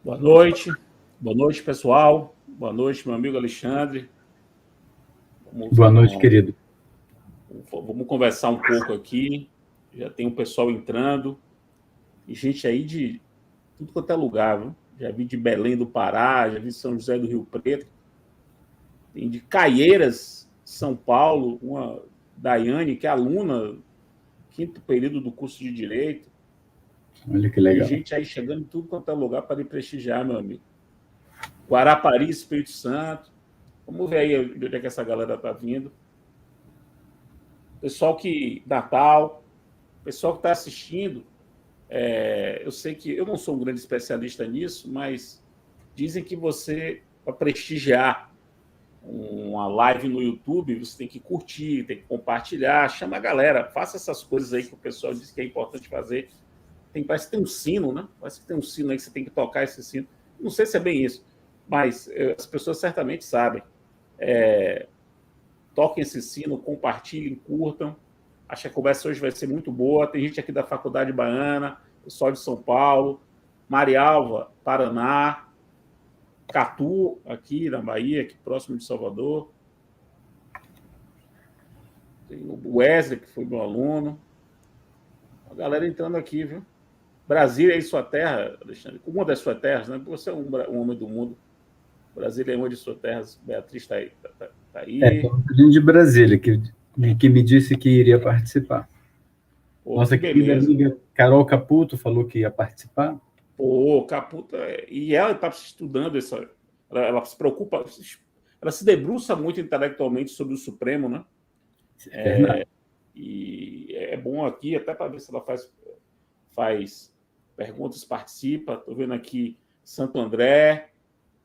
Boa noite. Boa noite, pessoal. Boa noite, meu amigo Alexandre. Boa noite, querido. Vamos conversar um pouco aqui. Já tem um pessoal entrando. E gente aí de tudo quanto é lugar, viu? Já vi de Belém do Pará, já vi de São José do Rio Preto. Tem de Caieiras, São Paulo, uma Daiane, que é aluna, quinto período do curso de Direito. Olha que Tem legal. gente aí chegando em tudo quanto é lugar para ir prestigiar, meu amigo. Guarapari, Espírito Santo. Vamos ver aí de onde é que essa galera tá vindo. Pessoal que Natal, pessoal que está assistindo, eu sei que eu não sou um grande especialista nisso, mas dizem que você, para prestigiar uma live no YouTube, você tem que curtir, tem que compartilhar, chama a galera, faça essas coisas aí que o pessoal diz que é importante fazer. Parece que tem um sino, né? Parece que tem um sino aí que você tem que tocar esse sino. Não sei se é bem isso, mas as pessoas certamente sabem. Toquem esse sino, compartilhem, curtam. Acho que a conversa hoje vai ser muito boa. Tem gente aqui da Faculdade Baiana, pessoal de São Paulo, Marialva, Paraná, Catu, aqui na Bahia, aqui próximo de Salvador. Tem o Wesley, que foi meu aluno. A galera entrando aqui, viu? Brasília é sua terra, Alexandre. Uma das suas terras, né? Você é um homem do mundo. Brasília é uma de suas terras. Beatriz está aí. Tá aí. Tem um filhinho de Brasília que me disse que iria participar. Pô, Nossa que querida beleza. amiga Carol Caputo falou que ia participar. Pô, Caputa. E ela está estudando essa. Ela se preocupa. Ela se debruça muito intelectualmente sobre o Supremo, né? É verdade. E é bom aqui, até para ver se ela faz perguntas, participa. Estou vendo aqui Santo André,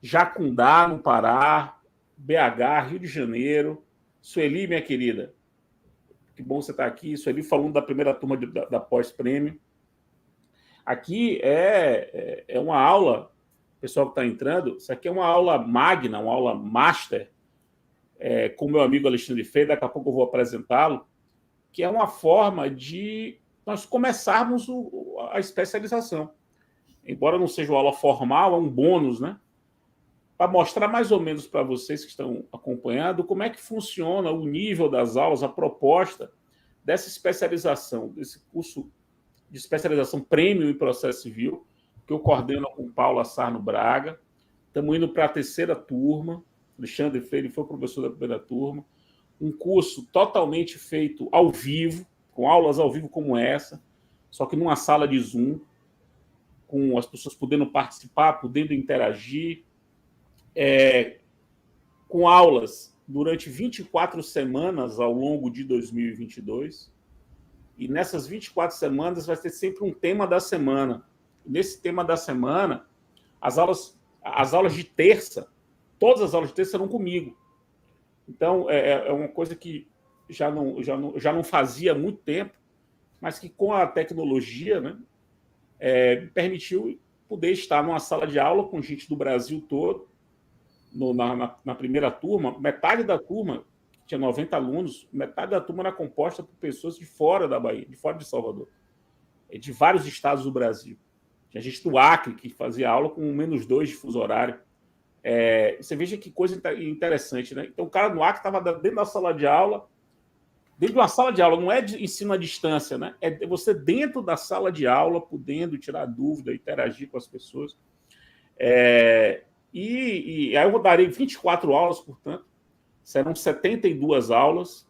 Jacundá, no Pará, BH, Rio de Janeiro. Sueli, minha querida, que bom você estar aqui. Sueli falando da primeira turma da pós-prêmio. Aqui é uma aula, pessoal que está entrando, isso aqui é uma aula magna, uma aula master, com o meu amigo Alexandre Freire, daqui a pouco eu vou apresentá-lo, que é uma forma de nós começarmos a especialização. Embora não seja uma aula formal, é um bônus, né? Para mostrar mais ou menos para vocês que estão acompanhando como é que funciona o nível das aulas, a proposta dessa especialização, desse curso de especialização prêmio em processo civil, que eu coordeno com o Paulo Assarno Braga. Estamos indo para a terceira turma. Alexandre Freire foi professor da primeira turma. Um curso totalmente feito ao vivo, com aulas ao vivo como essa, só que numa sala de Zoom, com as pessoas podendo participar, podendo interagir, com aulas durante 24 semanas ao longo de 2022. E nessas 24 semanas vai ter sempre um tema da semana. Nesse tema da semana, as aulas de terça, todas as aulas de terça serão comigo. Então, é uma coisa que já não fazia há muito tempo, mas que com a tecnologia, né, permitiu poder estar numa sala de aula com gente do Brasil todo. Na primeira turma, metade da turma, tinha 90 alunos, metade da turma era composta por pessoas de fora da Bahia, de fora de Salvador, de vários estados do Brasil. Tinha gente do Acre que fazia aula com -2 de fuso horário. Você veja que coisa interessante, né? Então, o cara no Acre estava dentro da sala de aula, dentro de uma sala de aula, não é de ensino à distância, né? É você dentro da sala de aula, podendo tirar dúvida, interagir com as pessoas. E aí eu darei 24 aulas, portanto, serão 72 aulas,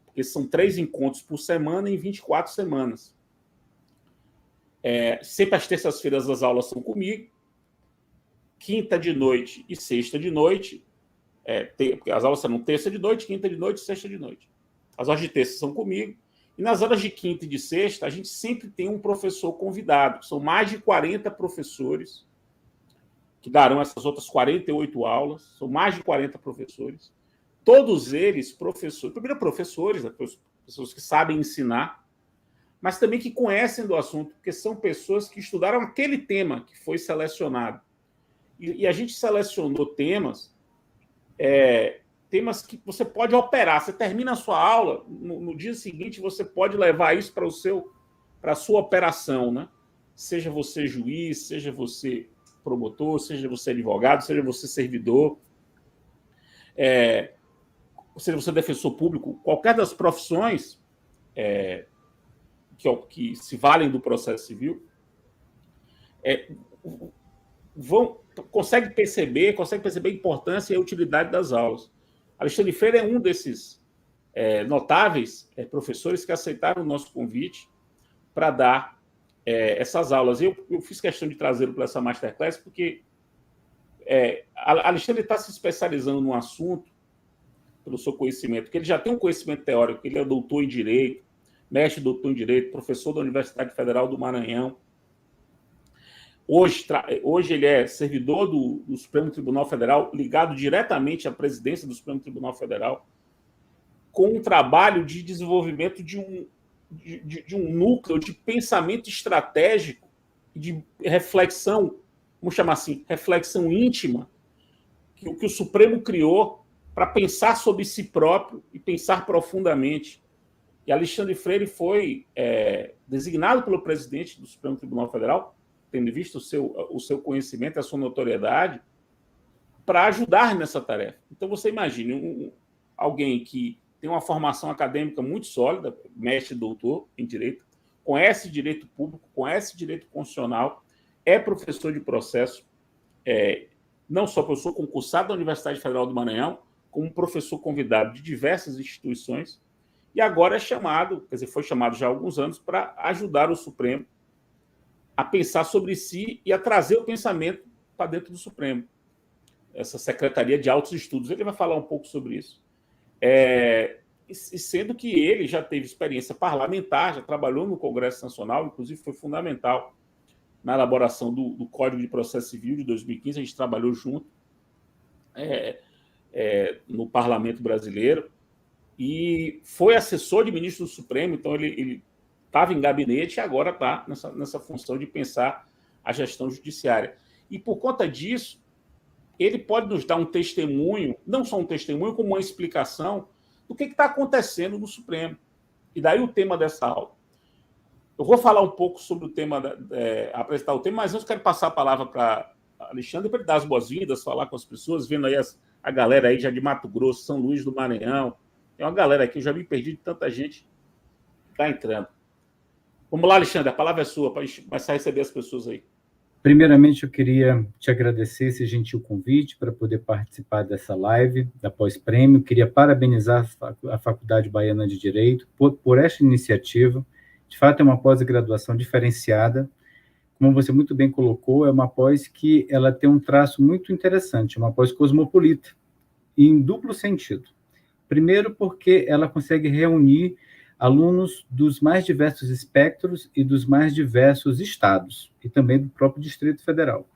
porque são 3 encontros por semana em 24 semanas. Sempre às terças-feiras as aulas são comigo, quinta de noite e sexta de noite, porque as aulas serão terça de noite, quinta de noite e sexta de noite. As aulas de terça são comigo, e nas aulas de quinta e de sexta a gente sempre tem um professor convidado, são mais de 40 professores que darão essas outras 48 aulas, são mais de 40 professores, todos eles professores, primeiro professores, né, pessoas que sabem ensinar, mas também que conhecem do assunto, porque são pessoas que estudaram aquele tema que foi selecionado. E a gente selecionou temas que você pode operar. Você termina a sua aula, no dia seguinte você pode levar isso para a sua operação, né? Seja você juiz, seja você promotor, seja você advogado, seja você servidor, seja você defensor público, qualquer das profissões que se valem do processo civil, consegue perceber a importância e a utilidade das aulas. Alexandre Freire é um desses notáveis professores que aceitaram o nosso convite para dar essas aulas. Eu fiz questão de trazê-lo para essa masterclass porque Alexandre está se especializando num assunto, pelo seu conhecimento, que ele já tem um conhecimento teórico, ele é doutor em Direito, mestre doutor em Direito, professor da Universidade Federal do Maranhão. Hoje ele é servidor do Supremo Tribunal Federal, ligado diretamente à presidência do Supremo Tribunal Federal, com um trabalho de desenvolvimento de um núcleo de pensamento estratégico, de reflexão, vamos chamar assim, reflexão íntima, que o Supremo criou para pensar sobre si próprio e pensar profundamente. E Alexandre Freire foi designado pelo presidente do Supremo Tribunal Federal, tendo visto o seu conhecimento, a sua notoriedade, para ajudar nessa tarefa. Então, você imagine alguém que tem uma formação acadêmica muito sólida, mestre e doutor em Direito, conhece Direito Público, conhece Direito Constitucional, é professor de processo, não só professor concursado da Universidade Federal do Maranhão, como professor convidado de diversas instituições, e agora foi chamado já há alguns anos para ajudar o Supremo a pensar sobre si e a trazer o pensamento para dentro do Supremo. Essa Secretaria de Altos Estudos, ele vai falar um pouco sobre isso. E sendo que ele já teve experiência parlamentar, já trabalhou no Congresso Nacional, inclusive foi fundamental na elaboração do Código de Processo Civil de 2015, a gente trabalhou junto no Parlamento Brasileiro, e foi assessor de ministro do Supremo, então ele estava em gabinete e agora está nessa função de pensar a gestão judiciária. E por conta disso, ele pode nos dar um testemunho, não só um testemunho, como uma explicação do que está acontecendo no Supremo. E daí o tema dessa aula. Eu vou falar um pouco sobre o tema, apresentar o tema, mas antes eu quero passar a palavra para Alexandre para ele dar as boas-vindas, falar com as pessoas, vendo aí a galera aí já de Mato Grosso, São Luís do Maranhão. Tem uma galera aqui, eu já me perdi de tanta gente que está entrando. Vamos lá, Alexandre, a palavra é sua, para começar a receber as pessoas aí. Primeiramente, eu queria te agradecer esse gentil convite para poder participar dessa live da Pós-Prêmio. Queria parabenizar a Faculdade Baiana de Direito por esta iniciativa. De fato, é uma pós-graduação diferenciada. Como você muito bem colocou, é uma pós que ela tem um traço muito interessante, uma pós cosmopolita, em duplo sentido. Primeiro, porque ela consegue reunir alunos dos mais diversos espectros e dos mais diversos estados, e também do próprio Distrito Federal.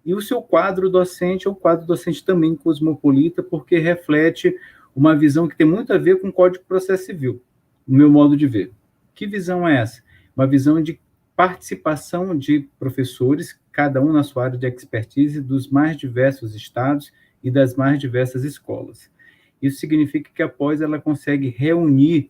E o seu quadro docente é um quadro docente também cosmopolita, porque reflete uma visão que tem muito a ver com o Código de Processo Civil, no meu modo de ver. Que visão é essa? Uma visão de participação de professores, cada um na sua área de expertise, dos mais diversos estados e das mais diversas escolas. Isso significa que a pós ela consegue reunir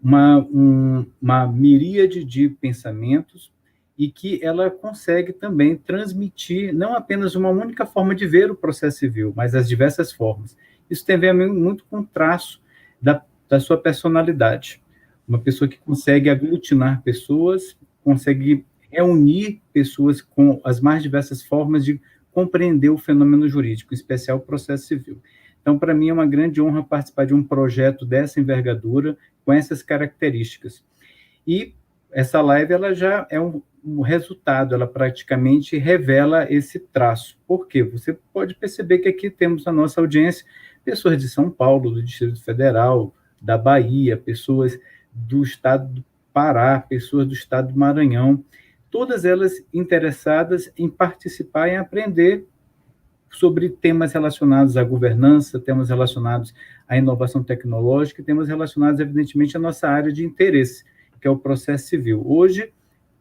uma miríade de pensamentos e que ela consegue também transmitir não apenas uma única forma de ver o processo civil, mas as diversas formas. Isso tem a ver muito com o traço da sua personalidade. Uma pessoa que consegue aglutinar pessoas, consegue reunir pessoas com as mais diversas formas de compreender o fenômeno jurídico, em especial o processo civil. Então, para mim, é uma grande honra participar de um projeto dessa envergadura, com essas características. E essa live ela já é um resultado, ela praticamente revela esse traço. Por quê? Você pode perceber que aqui temos na nossa audiência pessoas de São Paulo, do Distrito Federal, da Bahia, pessoas do estado do Pará, pessoas do estado do Maranhão, todas elas interessadas em participar e aprender sobre temas relacionados à governança, temas relacionados à inovação tecnológica, temas relacionados, evidentemente, à nossa área de interesse, que é o processo civil. Hoje,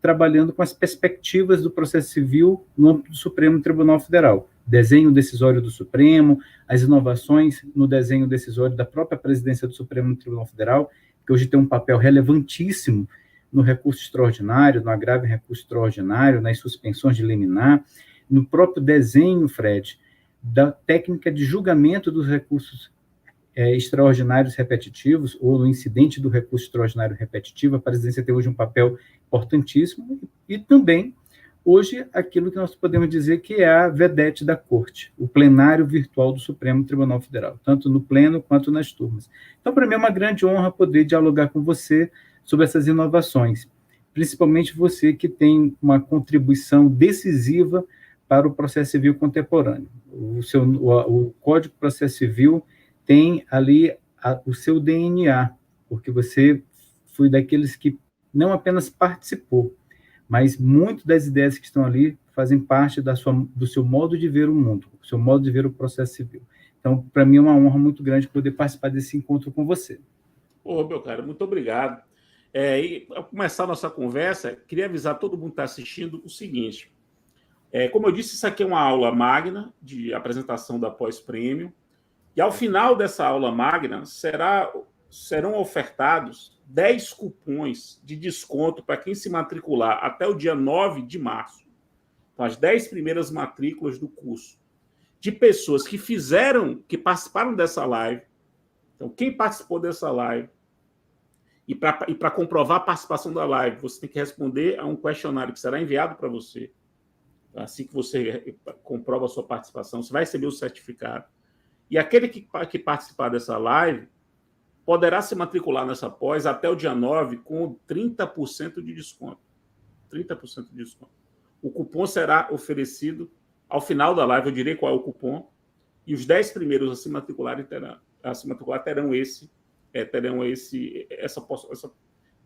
trabalhando com as perspectivas do processo civil no âmbito do Supremo Tribunal Federal. Desenho decisório do Supremo, as inovações no desenho decisório da própria presidência do Supremo Tribunal Federal, que hoje tem um papel relevantíssimo no recurso extraordinário, no agravo em recurso extraordinário, nas suspensões de liminar, no próprio desenho, Fred, da técnica de julgamento dos recursos extraordinários repetitivos, ou no incidente do recurso extraordinário repetitivo. A presidência tem hoje um papel importantíssimo, e também, hoje, aquilo que nós podemos dizer que é a vedete da Corte, o plenário virtual do Supremo Tribunal Federal, tanto no pleno quanto nas turmas. Então, para mim, é uma grande honra poder dialogar com você sobre essas inovações, principalmente você que tem uma contribuição decisiva para o processo civil contemporâneo. O Código de Processo Civil tem ali o seu DNA, porque você foi daqueles que não apenas participou, mas muitas das ideias que estão ali fazem parte do seu modo de ver o mundo, do seu modo de ver o processo civil. Então, para mim, é uma honra muito grande poder participar desse encontro com você. Ô, meu cara, muito obrigado. E para começar a nossa conversa, queria avisar todo mundo que está assistindo o seguinte. Como eu disse, isso aqui é uma aula magna de apresentação da pós-prêmio, e ao final dessa aula magna serão ofertados 10 cupons de desconto para quem se matricular até o dia 9 de março. Então, as 10 primeiras matrículas do curso, de pessoas que participaram dessa live. Então, quem participou dessa live, e para comprovar a participação da live, você tem que responder a um questionário que será enviado para você. Assim que você comprova a sua participação, você vai receber o certificado. E aquele que participar dessa live poderá se matricular nessa pós até o dia 9 com 30% de desconto. 30% de desconto. O cupom será oferecido ao final da live, eu direi qual é o cupom, e os 10 primeiros a se matricular terão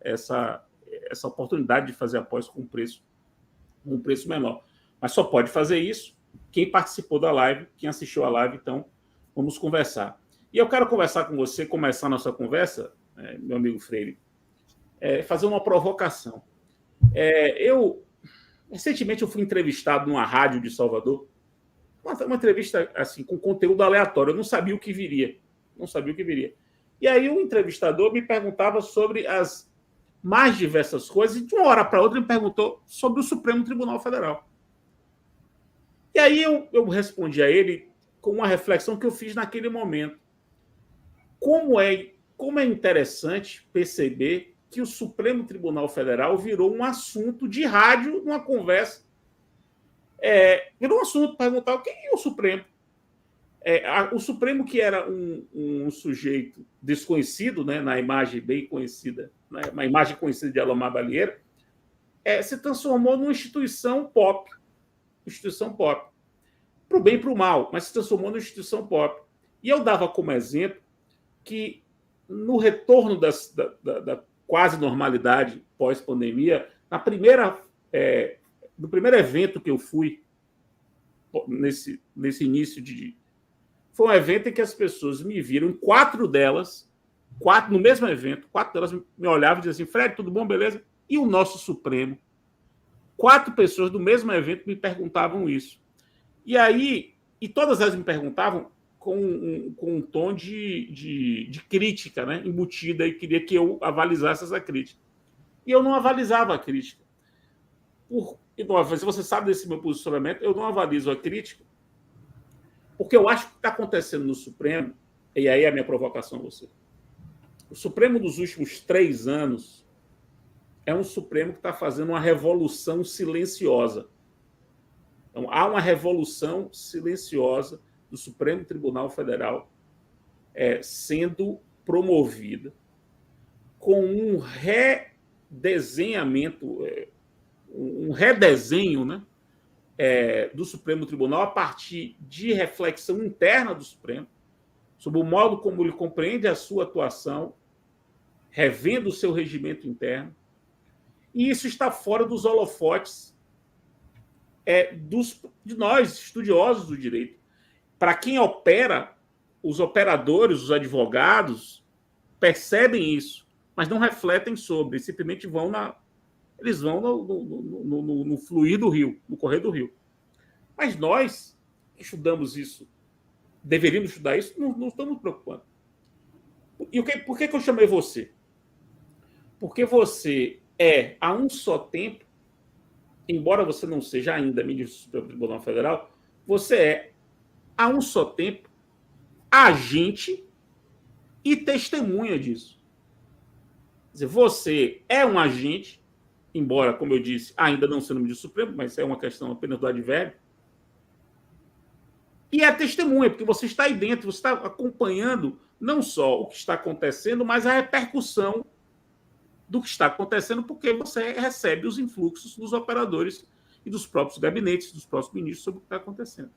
essa oportunidade de fazer a pós com um preço menor. Mas só pode fazer isso quem participou da live, quem assistiu a live. Então, vamos conversar. E eu quero conversar com você, começar a nossa conversa, meu amigo Freire, fazer uma provocação. Recentemente, eu fui entrevistado numa rádio de Salvador, uma entrevista assim, com conteúdo aleatório. Eu não sabia o que viria. E aí o entrevistador me perguntava sobre as mais diversas coisas, e de uma hora para outra me perguntou sobre o Supremo Tribunal Federal. E aí eu respondi a ele com uma reflexão que eu fiz naquele momento. Como é interessante perceber que o Supremo Tribunal Federal virou um assunto de rádio, numa conversa. Virou um assunto, perguntar o que é o Supremo. O Supremo, que era um sujeito desconhecido, né, na imagem bem conhecida, né, uma imagem conhecida de Alomar Balieiro, se transformou numa instituição pop. Para o bem e para o mal, mas se transformou numa instituição pop. E eu dava como exemplo que, no retorno da quase normalidade pós-pandemia, no primeiro evento que eu fui, nesse início foi um evento em que as pessoas me viram, quatro delas no mesmo evento, 4 delas me olhavam e diziam assim: Fred, tudo bom, beleza? E o nosso Supremo? 4 pessoas do mesmo evento me perguntavam isso. E todas elas me perguntavam com um tom de crítica, né, embutida, e queria que eu avalizasse essa crítica. E eu não avalizava a crítica. Se você sabe desse meu posicionamento, eu não avalizo a crítica, porque eu acho que está acontecendo no Supremo, e aí é a minha provocação a você. O Supremo dos últimos 3 anos é um Supremo que está fazendo uma revolução silenciosa. Então, há uma revolução silenciosa do Supremo Tribunal Federal sendo promovida com um redesenho, né, do Supremo Tribunal a partir de reflexão interna do Supremo sobre o modo como ele compreende a sua atuação, revendo o seu regimento interno. E isso está fora dos holofotes de nós, estudiosos do direito. Para quem opera, os operadores, os advogados, percebem isso, mas não refletem sobre, simplesmente eles vão no fluir do rio, no correr do rio. Mas nós que estudamos isso, deveríamos estudar isso, não estamos nos preocupando. E por que eu chamei você? Porque você a um só tempo, embora você não seja ainda ministro do Supremo Tribunal Federal, você é, a um só tempo, agente e testemunha disso. Quer dizer, você é um agente, embora, como eu disse, ainda não sendo ministro Supremo, mas é uma questão apenas do advérbio, e é testemunha, porque você está aí dentro, você está acompanhando não só o que está acontecendo, mas a repercussão do que está acontecendo, porque você recebe os influxos dos operadores e dos próprios gabinetes, dos próprios ministros sobre o que está acontecendo.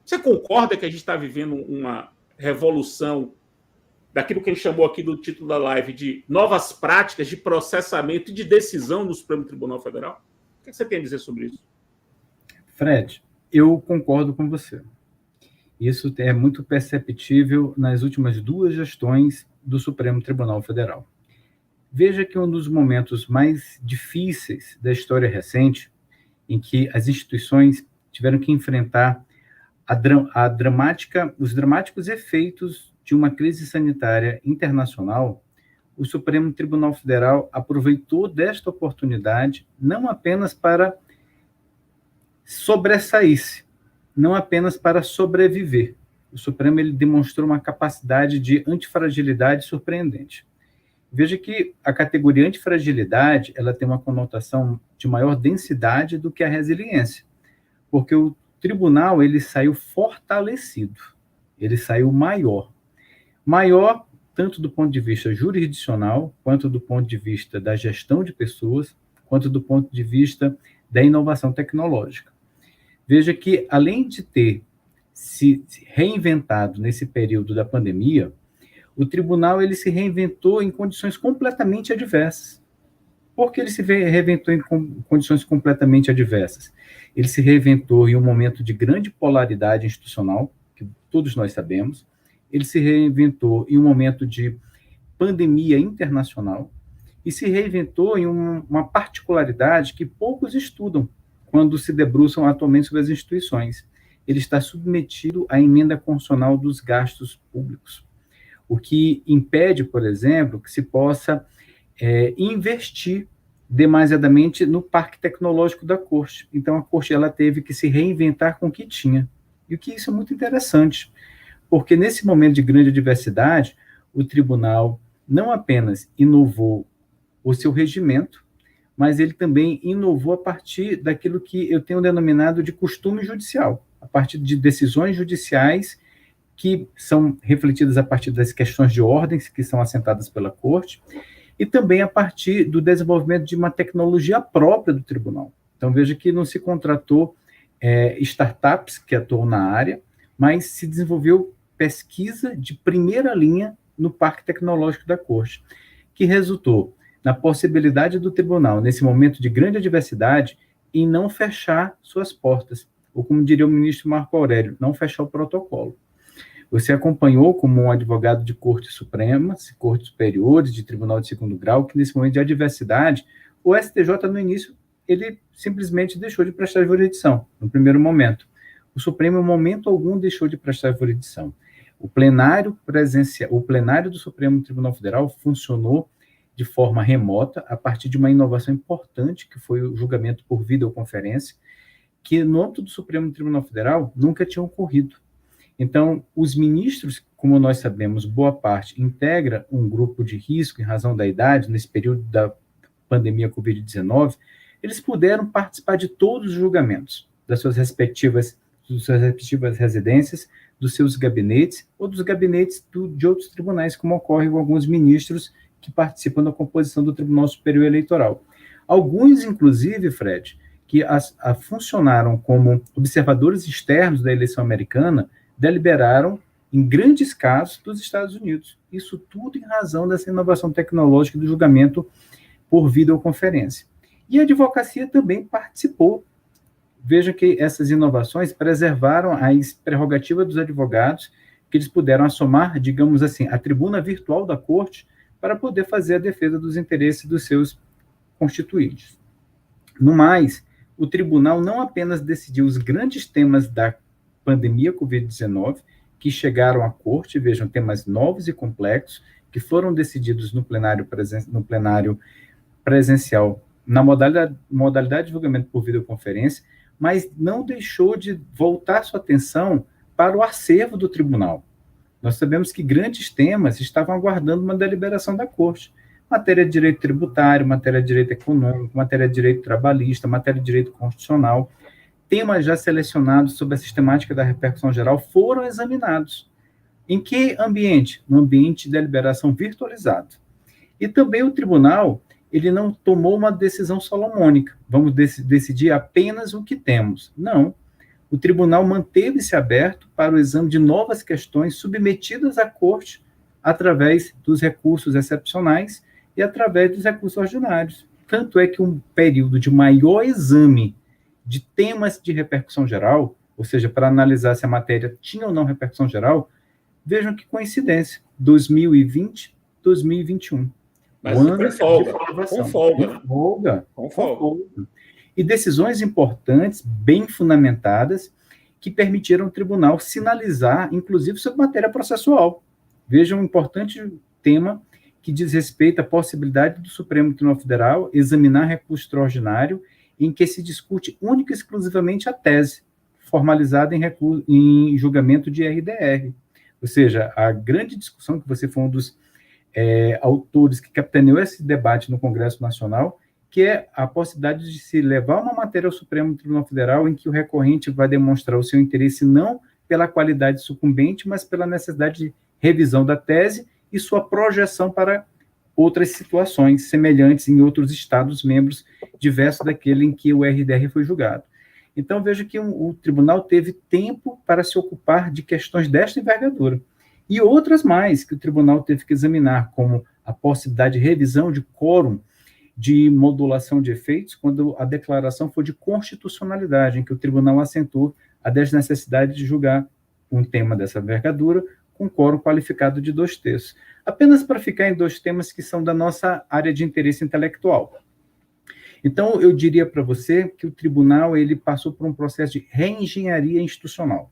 Você concorda que a gente está vivendo uma revolução daquilo que a gente chamou aqui do título da live de novas práticas de processamento e de decisão no Supremo Tribunal Federal? O que você tem a dizer sobre isso? Fred, eu concordo com você. Isso é muito perceptível nas últimas 2 gestões do Supremo Tribunal Federal. Veja que um dos momentos mais difíceis da história recente, em que as instituições tiveram que enfrentar os dramáticos efeitos de uma crise sanitária internacional, o Supremo Tribunal Federal aproveitou desta oportunidade não apenas para sobressair-se, não apenas para sobreviver. O Supremo ele demonstrou uma capacidade de antifragilidade surpreendente. Veja que a categoria antifragilidade ela tem uma conotação de maior densidade do que a resiliência, porque o tribunal ele saiu fortalecido, ele saiu maior. Maior tanto do ponto de vista jurisdicional, quanto do ponto de vista da gestão de pessoas, quanto do ponto de vista da inovação tecnológica. Veja que, além de ter se reinventado nesse período da pandemia, o tribunal ele se reinventou em condições completamente adversas. Por que ele se reinventou em condições completamente adversas? Ele se reinventou em um momento de grande polaridade institucional, que todos nós sabemos. Ele se reinventou em um momento de pandemia internacional e se reinventou em uma particularidade que poucos estudam quando se debruçam atualmente sobre as instituições. Ele está submetido à emenda constitucional dos gastos públicos, o que impede, por exemplo, que se possa investir demasiadamente no parque tecnológico da Corte. Então, a Corte ela teve que se reinventar com o que tinha. E o que isso é muito interessante, porque nesse momento de grande adversidade, o tribunal não apenas inovou o seu regimento, mas ele também inovou a partir daquilo que eu tenho denominado de costume judicial, a partir de decisões judiciais que são refletidas a partir das questões de ordens que são assentadas pela Corte, e também a partir do desenvolvimento de uma tecnologia própria do tribunal. Então, veja que não se contratou startups que atuam na área, mas se desenvolveu pesquisa de primeira linha no parque tecnológico da Corte, que resultou na possibilidade do tribunal, nesse momento de grande adversidade, em não fechar suas portas, ou como diria o ministro Marco Aurélio, não fechar o protocolo. Você acompanhou como um advogado de cortes supremas, cortes superiores, de tribunal de segundo grau, que nesse momento de adversidade, o STJ, no início, ele simplesmente deixou de prestar jurisdição, no primeiro momento. O Supremo, em momento algum, deixou de prestar jurisdição. O plenário do Supremo Tribunal Federal funcionou de forma remota, a partir de uma inovação importante, que foi o julgamento por videoconferência, que no âmbito do Supremo Tribunal Federal nunca tinha ocorrido. Então, os ministros, como nós sabemos, boa parte integra um grupo de risco em razão da idade, nesse período da pandemia Covid-19, eles puderam participar de todos os julgamentos das suas respectivas residências, dos seus gabinetes ou dos gabinetes de outros tribunais, como ocorre com alguns ministros que participam da composição do Tribunal Superior Eleitoral. Alguns, inclusive, Fred, que funcionaram como observadores externos da eleição americana, deliberaram em grandes casos dos Estados Unidos. Isso tudo em razão dessa inovação tecnológica do julgamento por videoconferência. E a advocacia também participou. Veja que essas inovações preservaram a prerrogativa dos advogados, que eles puderam assomar, digamos assim, a tribuna virtual da Corte para poder fazer a defesa dos interesses dos seus constituintes. No mais, o tribunal não apenas decidiu os grandes temas da pandemia Covid-19, que chegaram à Corte, vejam, temas novos e complexos, que foram decididos no plenário presencial na modalidade de julgamento por videoconferência, mas não deixou de voltar sua atenção para o acervo do tribunal. Nós sabemos que grandes temas estavam aguardando uma deliberação da Corte. Matéria de direito tributário, matéria de direito econômico, matéria de direito trabalhista, matéria de direito constitucional. Temas já selecionados sobre a sistemática da repercussão geral foram examinados. Em que ambiente? No ambiente de deliberação virtualizado. E também o tribunal, ele não tomou uma decisão solomônica. Vamos decidir apenas o que temos. Não. O tribunal manteve-se aberto para o exame de novas questões submetidas à Corte através dos recursos excepcionais e através dos recursos ordinários. Tanto é que um período de maior exame de temas de repercussão geral, ou seja, para analisar se a matéria tinha ou não repercussão geral, vejam que coincidência, 2020, 2021. Mas com folga, com folga. Com folga. E decisões importantes, bem fundamentadas, que permitiram ao tribunal sinalizar, inclusive, sobre matéria processual. Vejam um importante tema que diz respeito à possibilidade do Supremo Tribunal Federal examinar recurso extraordinário em que se discute única e exclusivamente a tese, formalizada em julgamento de RDR. Ou seja, a grande discussão, que você foi um dos autores que capitaneou esse debate no Congresso Nacional, que é a possibilidade de se levar uma matéria ao Supremo Tribunal Federal em que o recorrente vai demonstrar o seu interesse não pela qualidade sucumbente, mas pela necessidade de revisão da tese e sua projeção para outras situações semelhantes em outros Estados-membros, diversos daquele em que o RDR foi julgado. Então, veja que o tribunal teve tempo para se ocupar de questões desta envergadura. E outras mais que o tribunal teve que examinar, como a possibilidade de revisão de quórum de modulação de efeitos, quando a declaração for de constitucionalidade, em que o tribunal assentou a desnecessidade de julgar um tema dessa envergadura com quórum qualificado de 2/3. Apenas para ficar em 2 temas que são da nossa área de interesse intelectual. Então, eu diria para você que o tribunal ele passou por um processo de reengenharia institucional,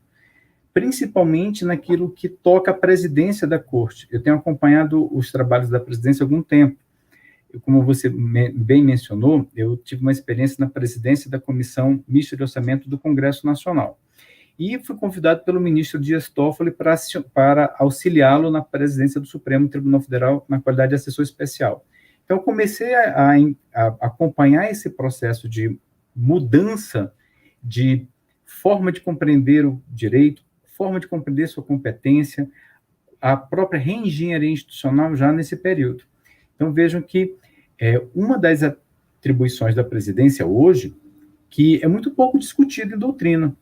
principalmente naquilo que toca à presidência da Corte. Eu tenho acompanhado os trabalhos da presidência há algum tempo. Como você bem mencionou, eu tive uma experiência na presidência da Comissão Mista de Orçamento do Congresso Nacional. E fui convidado pelo ministro Dias Toffoli para auxiliá-lo na presidência do Supremo Tribunal Federal na qualidade de assessor especial. Então, eu comecei a acompanhar esse processo de mudança de forma de compreender o direito, forma de compreender sua competência, a própria reengenharia institucional já nesse período. Então, vejam que uma das atribuições da presidência hoje, que é muito pouco discutida em doutrina,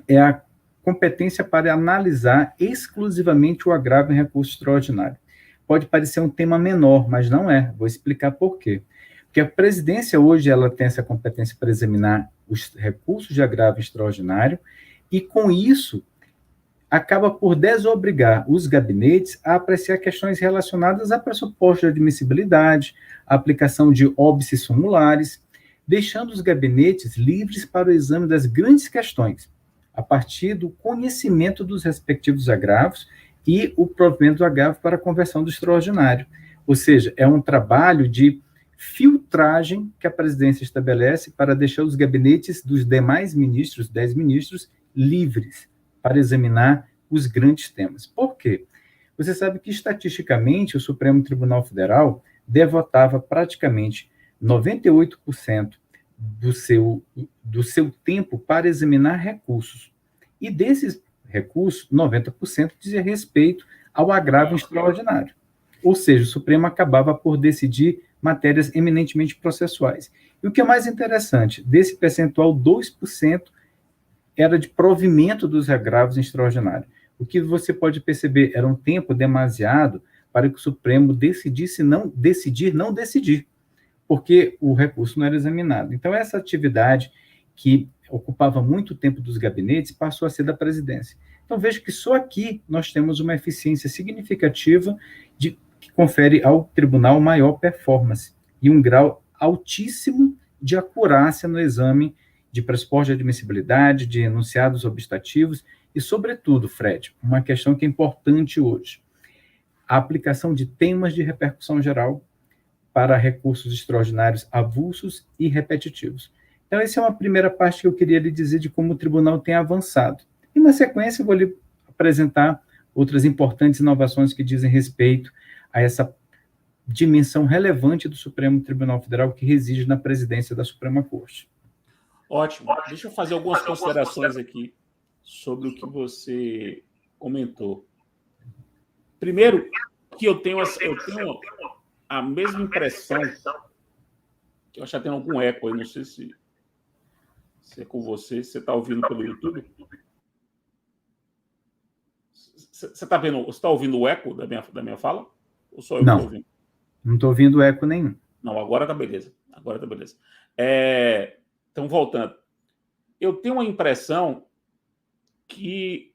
é a competência para analisar exclusivamente o agravo em recurso extraordinário. Pode parecer um tema menor, mas não é. Vou explicar por quê. Porque a presidência hoje ela tem essa competência para examinar os recursos de agravo extraordinário e, com isso, acaba por desobrigar os gabinetes a apreciar questões relacionadas a pressupostos de admissibilidade, a aplicação de óbices sumulares, deixando os gabinetes livres para o exame das grandes questões, a partir do conhecimento dos respectivos agravos e o provimento do agravo para a conversão do extraordinário. Ou seja, é um trabalho de filtragem que a presidência estabelece para deixar os gabinetes dos demais ministros, 10 ministros, livres para examinar os grandes temas. Por quê? Você sabe que, estatisticamente, o Supremo Tribunal Federal devotava praticamente 98% do seu tempo para examinar recursos. E desses recursos, 90% dizia respeito ao agravo extraordinário. Ou seja, o Supremo acabava por decidir matérias eminentemente processuais. E o que é mais interessante, desse percentual, 2% era de provimento dos agravos extraordinários. O que você pode perceber era um tempo demasiado para que o Supremo decidisse não decidir, porque o recurso não era examinado. Então, essa atividade que ocupava muito tempo dos gabinetes passou a ser da presidência. Então, veja que só aqui nós temos uma eficiência significativa que confere ao tribunal maior performance e um grau altíssimo de acurácia no exame de pressuposto de admissibilidade, de enunciados obstativos e, sobretudo, Fred, uma questão que é importante hoje, a aplicação de temas de repercussão geral para recursos extraordinários avulsos e repetitivos. Então, essa é uma primeira parte que eu queria lhe dizer de como o tribunal tem avançado. E, na sequência, eu vou lhe apresentar outras importantes inovações que dizem respeito a essa dimensão relevante do Supremo Tribunal Federal que reside na presidência da Suprema Corte. Ótimo. Deixa eu fazer algumas considerações aqui sobre o que você comentou. Primeiro, que eu tenho a mesma impressão, que eu acho que tem algum eco aí, não sei se é com você. Você está ouvindo pelo YouTube? Você está ouvindo o eco da minha fala? Ou só eu que estou ouvindo? Não estou ouvindo eco nenhum. Não, agora está beleza. Então, voltando. Eu tenho uma impressão que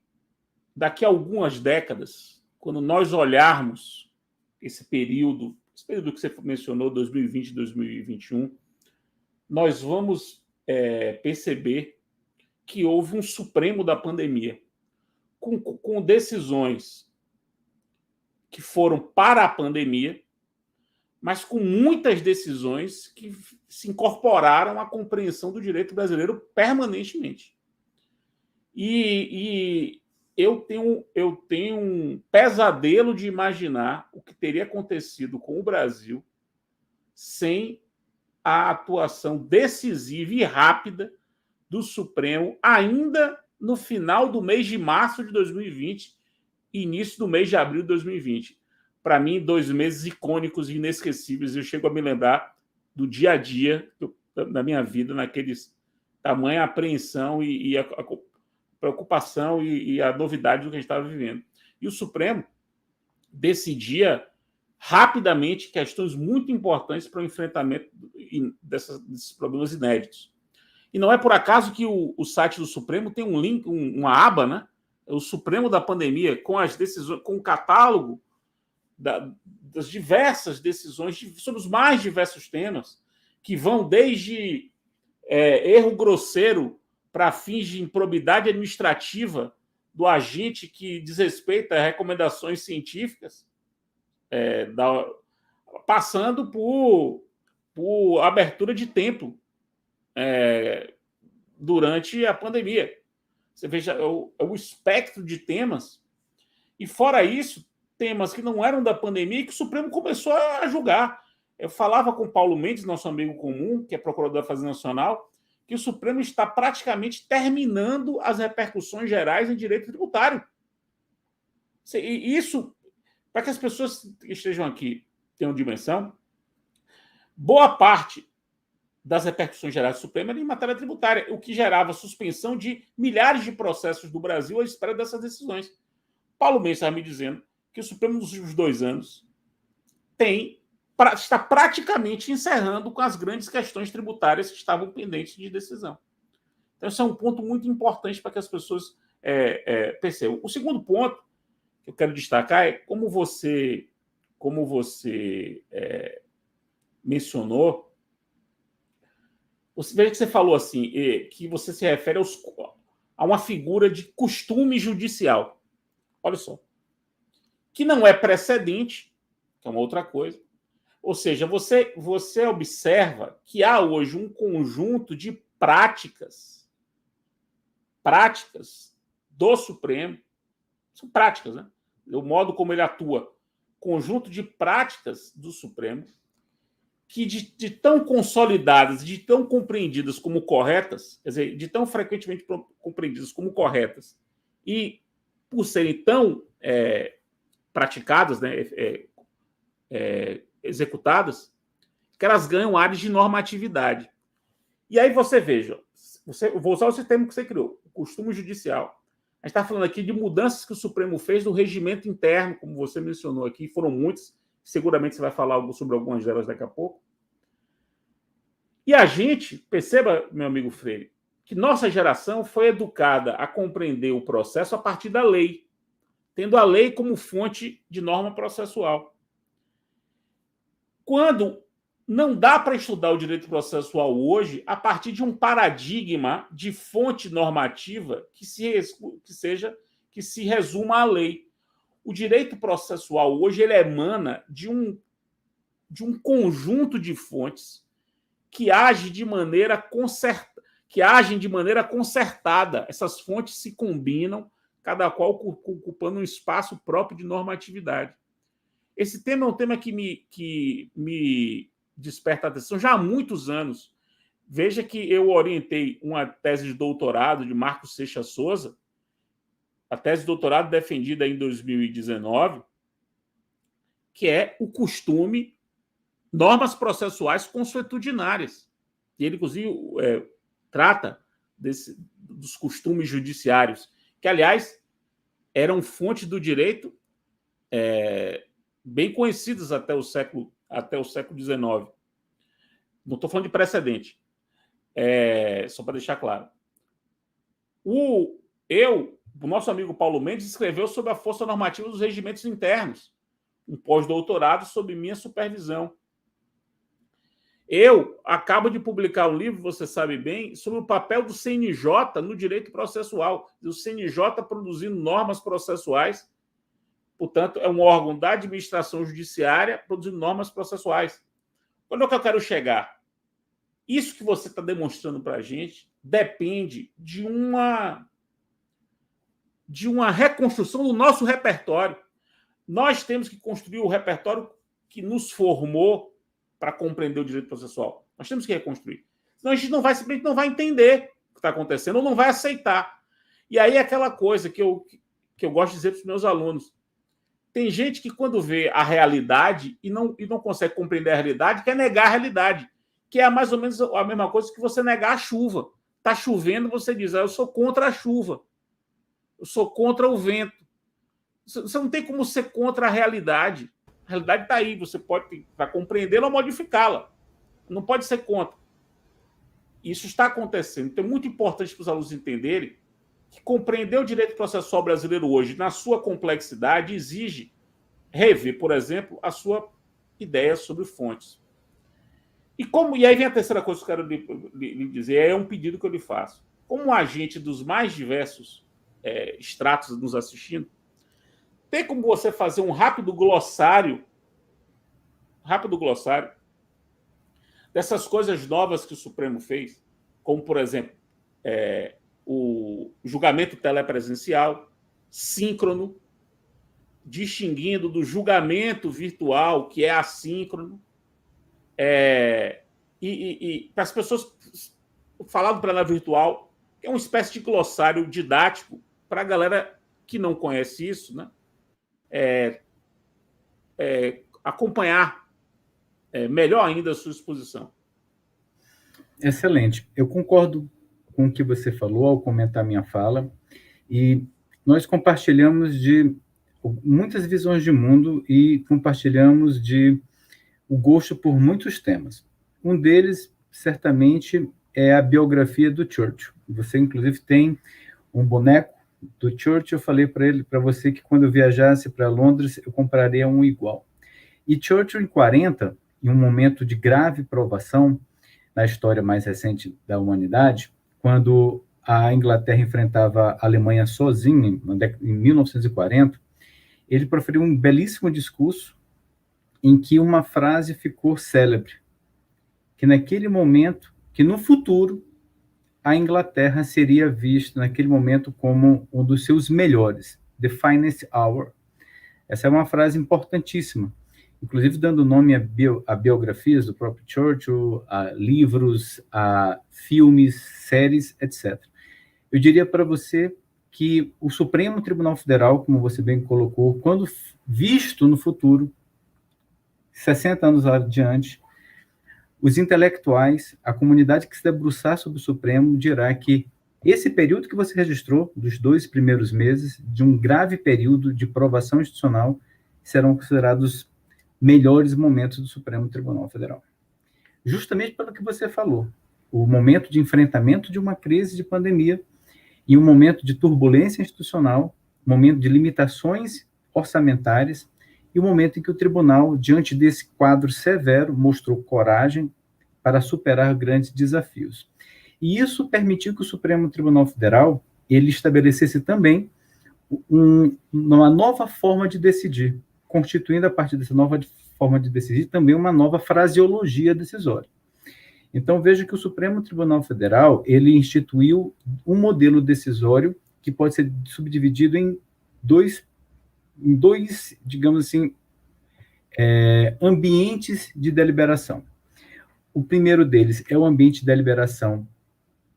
daqui a algumas décadas, quando nós olharmos esse período que você mencionou, 2020, 2021, nós vamos perceber que houve um Supremo da pandemia, com decisões que foram para a pandemia, mas com muitas decisões que se incorporaram à compreensão do direito brasileiro permanentemente. E eu tenho um pesadelo de imaginar o que teria acontecido com o Brasil sem a atuação decisiva e rápida do Supremo, ainda no final do mês de março de 2020 e início do mês de abril de 2020. Para mim, 2 meses icônicos e inesquecíveis. Eu chego a me lembrar do dia a dia da minha vida, naqueles tamanha apreensão e a preocupação e a novidade do que a gente estava vivendo. E o Supremo decidia rapidamente questões muito importantes para o enfrentamento desses problemas inéditos. E não é por acaso que o site do Supremo tem um link, uma aba, né? O Supremo da Pandemia, com as decisões, com o catálogo das diversas decisões sobre os mais diversos temas, que vão desde erro grosseiro para fins de improbidade administrativa do agente que desrespeita a recomendações científicas, passando por abertura de templo durante a pandemia. Você veja o espectro de temas. E fora isso, temas que não eram da pandemia e que o Supremo começou a julgar. Eu falava com o Paulo Mendes, nosso amigo comum, que é procurador da Fazenda Nacional, que o Supremo está praticamente terminando as repercussões gerais em direito tributário. E isso, para que as pessoas que estejam aqui tenham dimensão, boa parte das repercussões gerais do Supremo era em matéria tributária, o que gerava suspensão de milhares de processos do Brasil à espera dessas decisões. Paulo Mendes estava me dizendo que o Supremo, nos últimos 2 anos, está praticamente encerrando com as grandes questões tributárias que estavam pendentes de decisão. Então, esse é um ponto muito importante para que as pessoas percebam. O segundo ponto que eu quero destacar é como você mencionou. Veja que você falou assim, que você se refere a uma figura de costume judicial. Olha só. Que não é precedente, que é uma outra coisa. Ou seja, você observa que há hoje um conjunto de práticas do Supremo, são práticas, né? O modo como ele atua, conjunto de práticas do Supremo, que de tão consolidadas, de tão compreendidas como corretas, quer dizer, de tão frequentemente compreendidas como corretas, e por serem tão praticadas, né, executadas, que elas ganham áreas de normatividade. E aí você veja, eu vou usar o termo que você criou, o costume judicial. A gente está falando aqui de mudanças que o Supremo fez no regimento interno, como você mencionou aqui, foram muitas, seguramente você vai falar sobre algumas delas daqui a pouco. E a gente, perceba, meu amigo Freire, que nossa geração foi educada a compreender o processo a partir da lei, tendo a lei como fonte de norma processual. Quando não dá para estudar o direito processual hoje a partir de um paradigma de fonte normativa que se resuma à lei. O direito processual hoje ele emana de um de um conjunto de fontes que agem de maneira concertada. Essas fontes se combinam, cada qual ocupando um espaço próprio de normatividade. Esse tema é um tema que me desperta a atenção já há muitos anos. Veja que eu orientei uma tese de doutorado de Marcos Seixas Souza, a tese de doutorado defendida em 2019, que é o costume, normas processuais consuetudinárias. E ele, inclusive, trata dos costumes judiciários, que, aliás, eram fontes do direito bem conhecidas até o século XIX. Não estou falando de precedente. Só para deixar claro. O nosso amigo Paulo Mendes escreveu sobre a força normativa dos regimentos internos, um pós-doutorado sob minha supervisão. Eu acabo de publicar um livro, você sabe bem, sobre o papel do CNJ no direito processual, o CNJ produzindo normas processuais, portanto, é um órgão da administração judiciária produzindo normas processuais. Onde é que eu quero chegar? Isso que você está demonstrando para a gente depende de uma reconstrução do nosso repertório. Nós temos que construir o repertório que nos formou para compreender o direito processual. Nós temos que reconstruir. Senão a gente simplesmente não vai entender o que está acontecendo ou não vai aceitar. E aí é aquela coisa que eu gosto de dizer para os meus alunos. Tem gente que, quando vê a realidade e não consegue compreender a realidade, quer negar a realidade, que é mais ou menos a mesma coisa que você negar a chuva. Está chovendo, você diz, eu sou contra a chuva. Eu sou contra o vento. Você não tem como ser contra a realidade. A realidade está aí, você pode, para compreendê-la ou modificá-la. Não pode ser contra. Isso está acontecendo. Então, é muito importante para os alunos entenderem que compreender o direito processual brasileiro hoje, na sua complexidade, exige rever, por exemplo, a sua ideia sobre fontes. E aí vem a terceira coisa que eu quero lhe dizer, é um pedido que eu lhe faço. Como um agente dos mais diversos estratos nos assistindo, tem como você fazer um rápido glossário dessas coisas novas que o Supremo fez, como, por exemplo, o julgamento telepresencial, síncrono, distinguindo do julgamento virtual, que é assíncrono, e para as pessoas falar do plenário virtual, que é uma espécie de glossário didático para a galera que não conhece isso, né? Acompanhar melhor ainda a sua exposição. Excelente. Eu concordo com o que você falou ao comentar minha fala, e nós compartilhamos de muitas visões de mundo e compartilhamos de o gosto por muitos temas. Um deles, certamente, é a biografia do Churchill. Você, inclusive, tem um boneco do Churchill. Eu falei para você que quando eu viajasse para Londres, eu compraria um igual. E Churchill, em 40, em um momento de grave provação na história mais recente da humanidade, quando a Inglaterra enfrentava a Alemanha sozinha, em 1940, ele proferiu um belíssimo discurso em que uma frase ficou célebre, que naquele momento, que no futuro, a Inglaterra seria vista naquele momento como um dos seus melhores, the finest hour. Essa é uma frase importantíssima, inclusive dando nome a biografias do próprio Churchill, a livros, a filmes, séries, etc. Eu diria para você que o Supremo Tribunal Federal, como você bem colocou, quando visto no futuro, 60 anos adiante, os intelectuais, a comunidade que se debruçar sobre o Supremo, dirá que esse período que você registrou, dos 2 primeiros meses, de um grave período de provação institucional, serão considerados melhores momentos do Supremo Tribunal Federal. Justamente pelo que você falou, o momento de enfrentamento de uma crise de pandemia e um momento de turbulência institucional, momento de limitações orçamentárias, e o momento em que o tribunal, diante desse quadro severo, mostrou coragem para superar grandes desafios. E isso permitiu que o Supremo Tribunal Federal ele estabelecesse também uma nova forma de decidir, constituindo a partir dessa nova forma de decidir, também uma nova fraseologia decisória. Então, veja que o Supremo Tribunal Federal, ele instituiu um modelo decisório que pode ser subdividido em dois, digamos assim, ambientes de deliberação. O primeiro deles é o ambiente de deliberação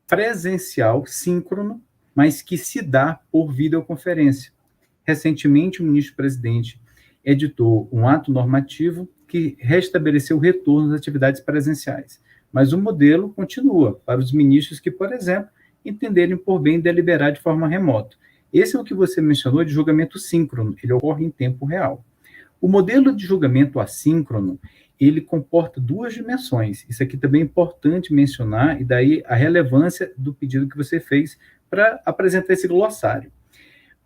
presencial, síncrono, mas que se dá por videoconferência. Recentemente, o ministro-presidente editou um ato normativo que restabeleceu o retorno às atividades presenciais. Mas o modelo continua para os ministros que, por exemplo, entenderem por bem deliberar de forma remota. Esse é o que você mencionou de julgamento síncrono, ele ocorre em tempo real. O modelo de julgamento assíncrono, ele comporta duas dimensões. Isso aqui também é importante mencionar, e daí a relevância do pedido que você fez para apresentar esse glossário.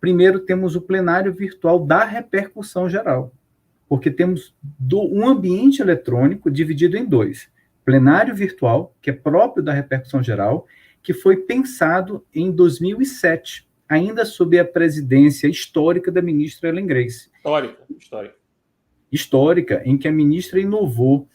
Primeiro, temos o plenário virtual da repercussão geral, porque temos um ambiente eletrônico dividido em dois. Plenário virtual, que é próprio da repercussão geral, que foi pensado em 2007, ainda sob a presidência histórica da ministra Ellen Grace. Histórica, em que a ministra inovou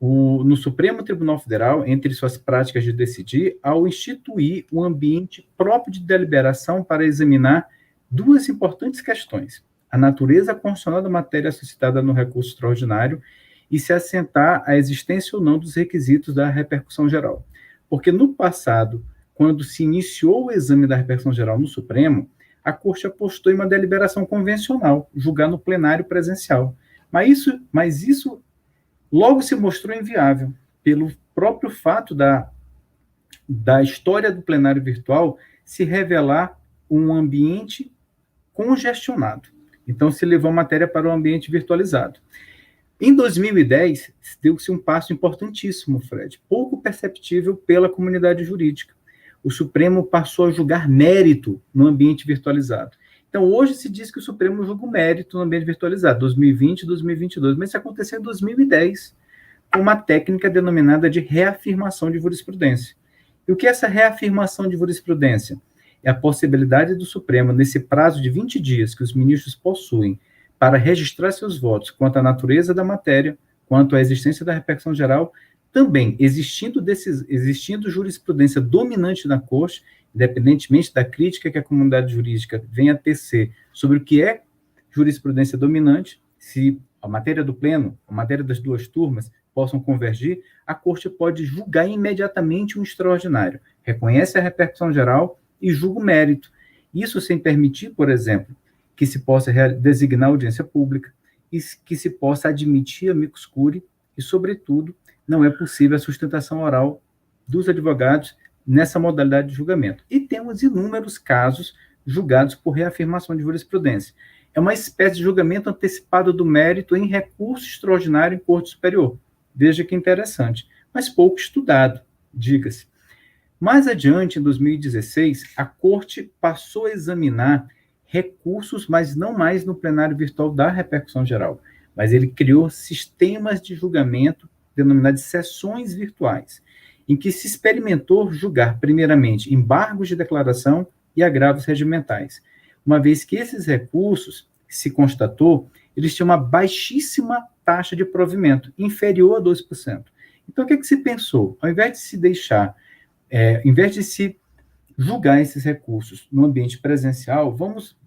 no Supremo Tribunal Federal, entre suas práticas de decidir, ao instituir um ambiente próprio de deliberação para examinar duas importantes questões: a natureza constitucional da matéria suscitada no recurso extraordinário e se assentar a existência ou não dos requisitos da repercussão geral. Porque no passado, quando se iniciou o exame da repercussão geral no Supremo, a Corte apostou em uma deliberação convencional, julgar no plenário presencial. Mas isso logo se mostrou inviável, pelo próprio fato da história do plenário virtual se revelar um ambiente congestionado. Então, se levou a matéria para o ambiente virtualizado. Em 2010, deu-se um passo importantíssimo, Fred, pouco perceptível pela comunidade jurídica. O Supremo passou a julgar mérito no ambiente virtualizado. Então, hoje se diz que o Supremo julga o mérito no ambiente virtualizado, 2020 e 2022, mas isso aconteceu em 2010, com uma técnica denominada de reafirmação de jurisprudência. E o que é essa reafirmação de jurisprudência? É a possibilidade do Supremo, nesse prazo de 20 dias que os ministros possuem para registrar seus votos quanto à natureza da matéria, quanto à existência da repercussão geral, também existindo jurisprudência dominante na Corte, independentemente da crítica que a comunidade jurídica venha a tecer sobre o que é jurisprudência dominante, se a matéria do pleno, a matéria das duas turmas possam convergir, a Corte pode julgar imediatamente um extraordinário, reconhece a repercussão geral e julga o mérito. Isso sem permitir, por exemplo, que se possa designar audiência pública, e que se possa admitir amicus curiae, e, sobretudo, não é possível a sustentação oral dos advogados nessa modalidade de julgamento. E temos inúmeros casos julgados por reafirmação de jurisprudência. É uma espécie de julgamento antecipado do mérito em recurso extraordinário em Corte Superior. Veja que interessante, mas pouco estudado, diga-se. Mais adiante, em 2016, a Corte passou a examinar recursos, mas não mais no plenário virtual da repercussão geral, mas ele criou sistemas de julgamento denominados sessões virtuais, em que se experimentou julgar, primeiramente, embargos de declaração e agravos regimentais, uma vez que esses recursos, se constatou, eles tinham uma baixíssima taxa de provimento, inferior a 2%. Então, o que se pensou? Ao invés de se deixar, ao invés de se julgar esses recursos no ambiente presencial, vamos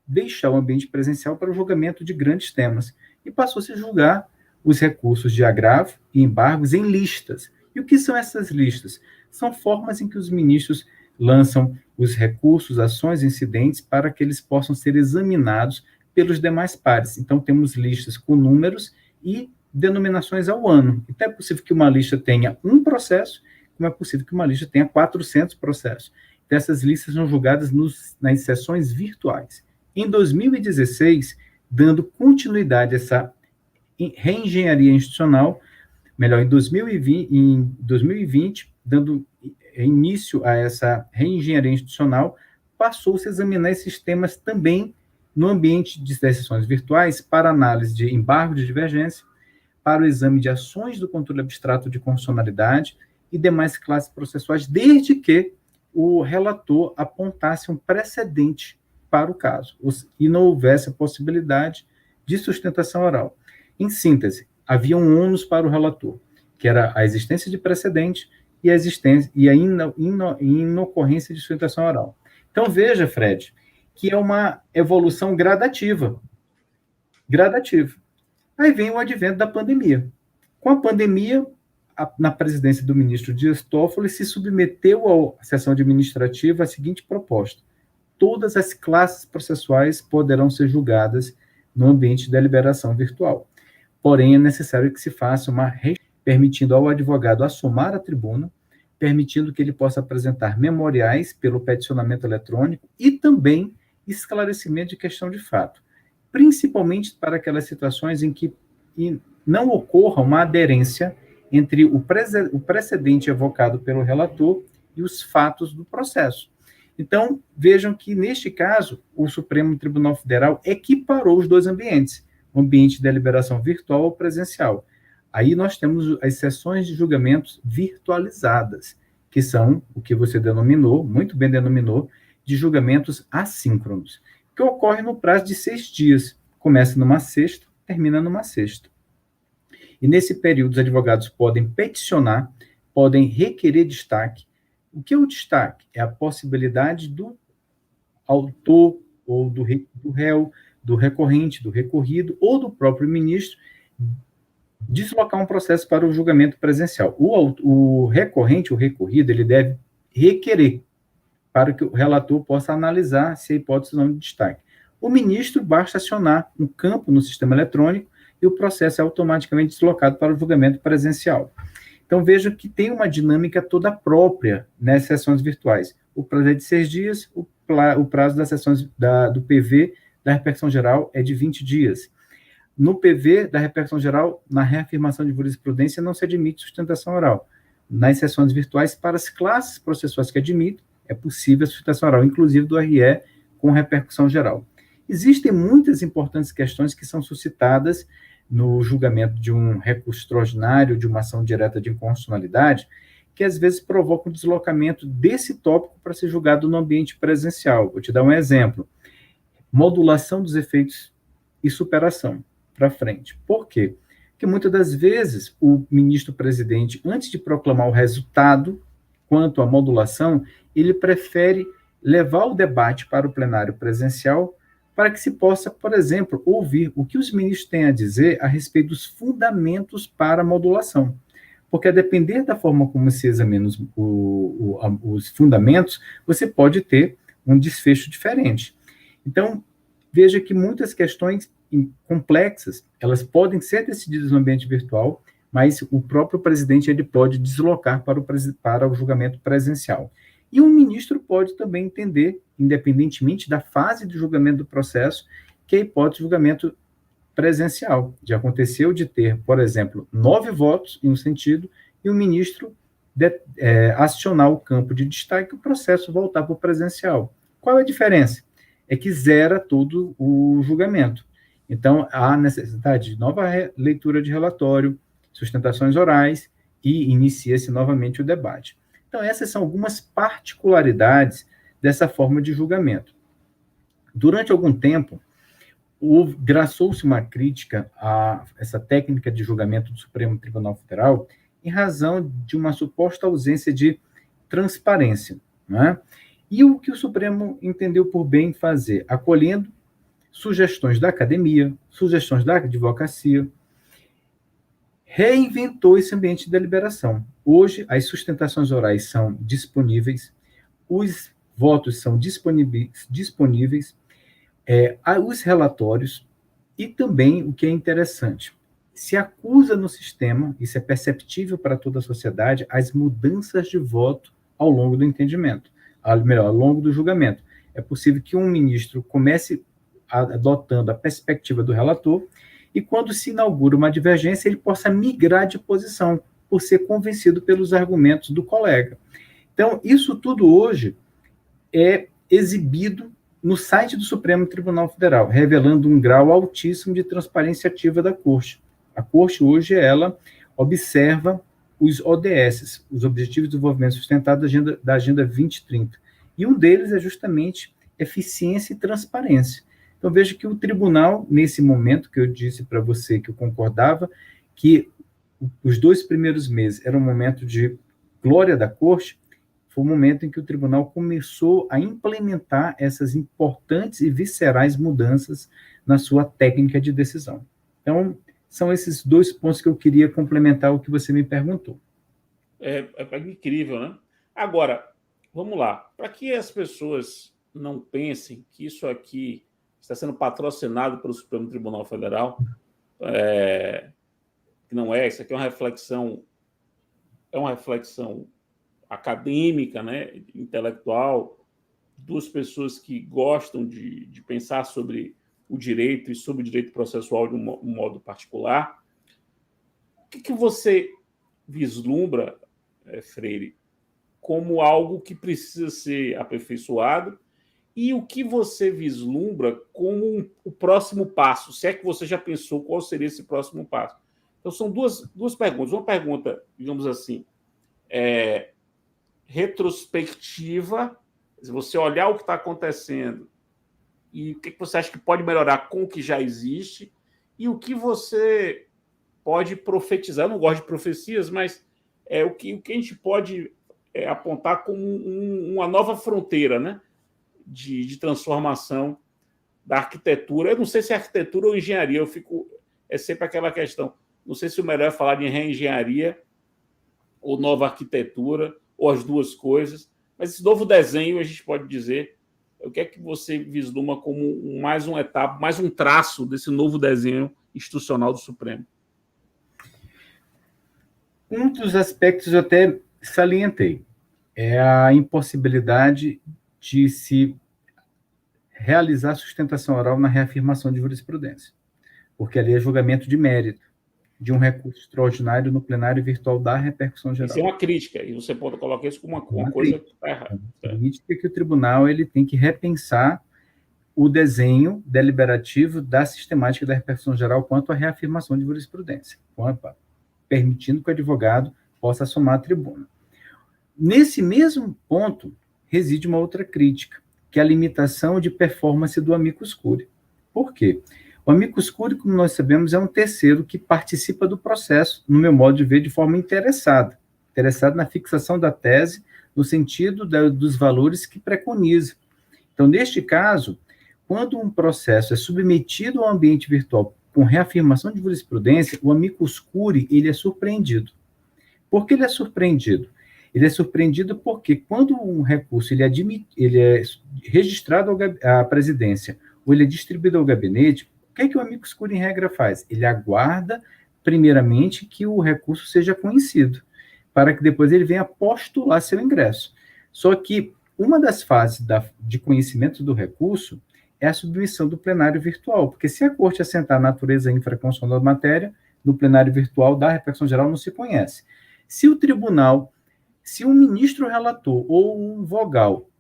deixar o ambiente presencial para o julgamento de grandes temas. E passou-se a julgar os recursos de agravo e embargos em listas. E o que são essas listas? São formas em que os ministros lançam os recursos, ações, incidentes, para que eles possam ser examinados pelos demais pares. Então, temos listas com números e denominações ao ano. Então, é possível que uma lista tenha um processo, como é possível que uma lista tenha 400 processos. Então, essas listas são julgadas nas sessões virtuais. Em 2016, dando continuidade a essa reengenharia institucional, em 2020, dando início a essa reengenharia institucional, passou-se a examinar esses temas também no ambiente de sessões virtuais para análise de embargo de divergência, para o exame de ações do controle abstrato de constitucionalidade e demais classes processuais, desde que o relator apontasse um precedente para o caso, e não houvesse a possibilidade de sustentação oral. Em síntese, havia um ônus para o relator, que era a existência de precedente e a inocorrência de sustentação oral. Então, veja, Fred, que é uma evolução gradativa. Aí vem o advento da pandemia. Com a pandemia, na presidência do ministro Dias Toffoli, se submeteu à sessão administrativa a seguinte proposta: todas as classes processuais poderão ser julgadas no ambiente de deliberação virtual. Porém, é necessário que se faça permitindo ao advogado assomar a tribuna, permitindo que ele possa apresentar memoriais pelo peticionamento eletrônico e também esclarecimento de questão de fato, principalmente para aquelas situações em que não ocorra uma aderência entre o precedente evocado pelo relator e os fatos do processo. Então, vejam que, neste caso, o Supremo Tribunal Federal equiparou os dois ambientes, o ambiente de deliberação virtual ou presencial. Aí nós temos as sessões de julgamentos virtualizadas, que são o que você denominou, muito bem denominou, de julgamentos assíncronos, que ocorre no prazo de 6 dias. Começa numa sexta, termina numa sexta. E nesse período, os advogados podem peticionar, podem requerer destaque. O que é o destaque? É a possibilidade do autor ou do réu, do recorrente, do recorrido ou do próprio ministro deslocar um processo para o julgamento presencial. O recorrente, o recorrido, ele deve requerer para que o relator possa analisar se a hipótese não de destaque. O ministro basta acionar um campo no sistema eletrônico e o processo é automaticamente deslocado para o julgamento presencial. Então, veja que tem uma dinâmica toda própria nas sessões virtuais. O prazo é de 6 dias, o prazo das sessões do PV da repercussão geral é de 20 dias. No PV da repercussão geral, na reafirmação de jurisprudência, não se admite sustentação oral. Nas sessões virtuais, para as classes processuais que admitem, é possível a sustentação oral, inclusive do RE, com repercussão geral. Existem muitas importantes questões que são suscitadas no julgamento de um recurso extraordinário, de uma ação direta de inconstitucionalidade, que às vezes provocam o deslocamento desse tópico para ser julgado no ambiente presencial. Vou te dar um exemplo. Modulação dos efeitos e superação para frente. Por quê? Porque muitas das vezes o ministro-presidente, antes de proclamar o resultado quanto à modulação, ele prefere levar o debate para o plenário presencial para que se possa, por exemplo, ouvir o que os ministros têm a dizer a respeito dos fundamentos para a modulação. Porque, a depender da forma como se examina os fundamentos, você pode ter um desfecho diferente. Então, veja que muitas questões complexas, elas podem ser decididas no ambiente virtual, mas o próprio presidente ele pode deslocar para o julgamento presencial. E um ministro pode também entender, independentemente da fase de julgamento do processo, que é a hipótese de julgamento presencial. Já aconteceu de ter, por exemplo, 9 votos em um sentido, e o ministro acionar o campo de destaque e o processo voltar para o presencial. Qual é a diferença? É que zera todo o julgamento. Então, há necessidade de nova leitura de relatório, sustentações orais, e inicia-se novamente o debate. Então, essas são algumas particularidades dessa forma de julgamento. Durante algum tempo, graçou-se uma crítica a essa técnica de julgamento do Supremo Tribunal Federal em razão de uma suposta ausência de transparência, né? E o que o Supremo entendeu por bem fazer? Acolhendo sugestões da academia, sugestões da advocacia, reinventou esse ambiente de deliberação. Hoje, as sustentações orais são disponíveis, os votos são disponíveis, os relatórios, e também, o que é interessante, se acusa no sistema, isso é perceptível para toda a sociedade, as mudanças de voto ao longo do entendimento, ao longo do julgamento. É possível que um ministro comece adotando a perspectiva do relator, e quando se inaugura uma divergência, ele possa migrar de posição, por ser convencido pelos argumentos do colega. Então, isso tudo hoje é exibido no site do Supremo Tribunal Federal, revelando um grau altíssimo de transparência ativa da Corte. A Corte, hoje, ela observa os ODS, os Objetivos de Desenvolvimento Sustentável da Agenda 2030, e um deles é justamente eficiência e transparência. Então, veja que o tribunal, nesse momento que eu disse para você que eu concordava, que os 2 primeiros meses eram um momento de glória da corte, foi o momento em que o tribunal começou a implementar essas importantes e viscerais mudanças na sua técnica de decisão. Então, são esses 2 pontos que eu queria complementar o que você me perguntou. É incrível, né? Agora, vamos lá. Para que as pessoas não pensem que isso aqui está sendo patrocinado pelo Supremo Tribunal Federal, que não é, isso aqui é uma reflexão acadêmica, né, intelectual, 2 pessoas que gostam de pensar sobre o direito e sobre o direito processual de um modo particular. O que você vislumbra, Freire, como algo que precisa ser aperfeiçoado, e o que você vislumbra como o próximo passo? Se é que você já pensou qual seria esse próximo passo. Então, são duas perguntas. Uma pergunta, digamos assim, retrospectiva, se você olhar o que está acontecendo e o que você acha que pode melhorar com o que já existe, e o que você pode profetizar. Eu não gosto de profecias, mas o que a gente pode apontar como uma nova fronteira, né, de transformação da arquitetura. Eu não sei se é arquitetura ou engenharia, é sempre aquela questão. Não sei se o melhor é falar de reengenharia ou nova arquitetura, ou as 2 coisas, mas esse novo desenho, a gente pode dizer, o que é que você vislumbra como mais uma etapa, mais um traço desse novo desenho institucional do Supremo? Um dos aspectos eu até salientei, é a impossibilidade de se realizar sustentação oral na reafirmação de jurisprudência, porque ali é julgamento de mérito de um recurso extraordinário no plenário virtual da repercussão geral. Isso é uma crítica, e você pode colocar isso como uma coisa que está errada. É uma crítica que o tribunal ele tem que repensar o desenho deliberativo da sistemática da repercussão geral quanto à reafirmação de jurisprudência, permitindo que o advogado possa assumir a tribuna. Nesse mesmo ponto, reside uma outra crítica, que é a limitação de performance do amicus curiae. Por quê? O amicus curiae, como nós sabemos, é um terceiro que participa do processo, no meu modo de ver, de forma interessado na fixação da tese, no sentido dos valores que preconiza. Então, neste caso, quando um processo é submetido ao ambiente virtual com reafirmação de jurisprudência, o amicus curiae ele é surpreendido. Por que ele é surpreendido? Ele é surpreendido porque quando um recurso ele é registrado à presidência ou ele é distribuído ao gabinete, o que é que o amicus curiae, em regra, faz? Ele aguarda, primeiramente, que o recurso seja conhecido, para que depois ele venha postular seu ingresso. Só que uma das fases de conhecimento do recurso é a submissão do plenário virtual, porque se a corte assentar a natureza infraconstitucional da matéria, no plenário virtual da repercussão geral não se conhece. Se o tribunal, se um ministro relator ou um vogal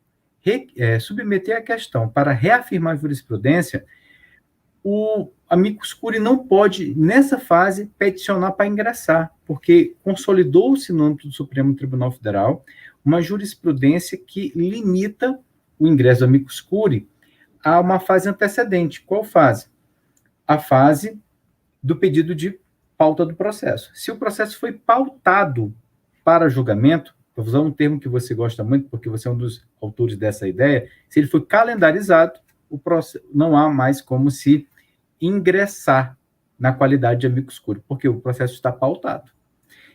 submeter a questão para reafirmar a jurisprudência, o amicus curiae não pode, nessa fase, peticionar para ingressar, porque consolidou-se no âmbito do Supremo Tribunal Federal uma jurisprudência que limita o ingresso do amicus curiae a uma fase antecedente. Qual fase? A fase do pedido de pauta do processo. Se o processo foi pautado para julgamento, vou usar um termo que você gosta muito, porque você é um dos autores dessa ideia, se ele foi calendarizado, o processo, não há mais como se ingressar na qualidade de amicus curiae, porque o processo está pautado.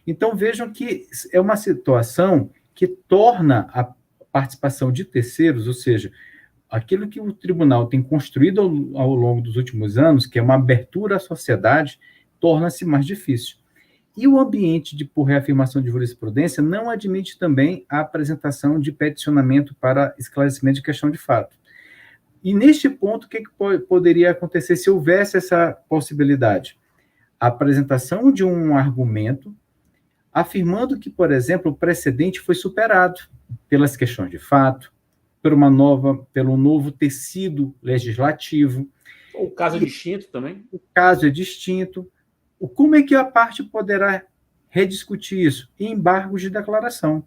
Então, vejam que é uma situação que torna a participação de terceiros, ou seja, aquilo que o tribunal tem construído ao longo dos últimos anos, que é uma abertura à sociedade, torna-se mais difícil. E o ambiente por reafirmação de jurisprudência não admite também a apresentação de peticionamento para esclarecimento de questão de fato. E neste ponto, o que poderia acontecer se houvesse essa possibilidade? A apresentação de um argumento afirmando que, por exemplo, o precedente foi superado pelas questões de fato, pelo novo tecido legislativo. O caso é distinto também? O caso é distinto. Como é que a parte poderá rediscutir isso? Em embargos de declaração,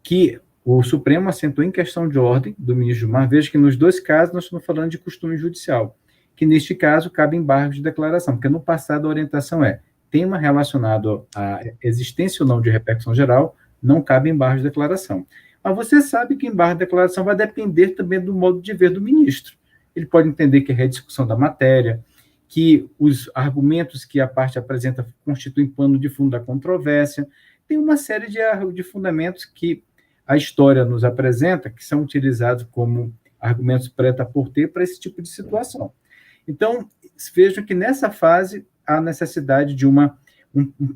que o Supremo assentou em questão de ordem do ministro Gilmar. Veja que nos 2 casos nós estamos falando de costume judicial, que neste caso cabe embargo de declaração, porque no passado a orientação tema relacionado à existência ou não de repercussão geral não cabe em barra de declaração. Mas você sabe que em barra de declaração vai depender também do modo de ver do ministro. Ele pode entender que é rediscussão da matéria, que os argumentos que a parte apresenta constituem pano de fundo da controvérsia. Tem uma série de fundamentos que a história nos apresenta, que são utilizados como argumentos prêt-à-porter para esse tipo de situação. Então, vejo que nessa fase há necessidade de um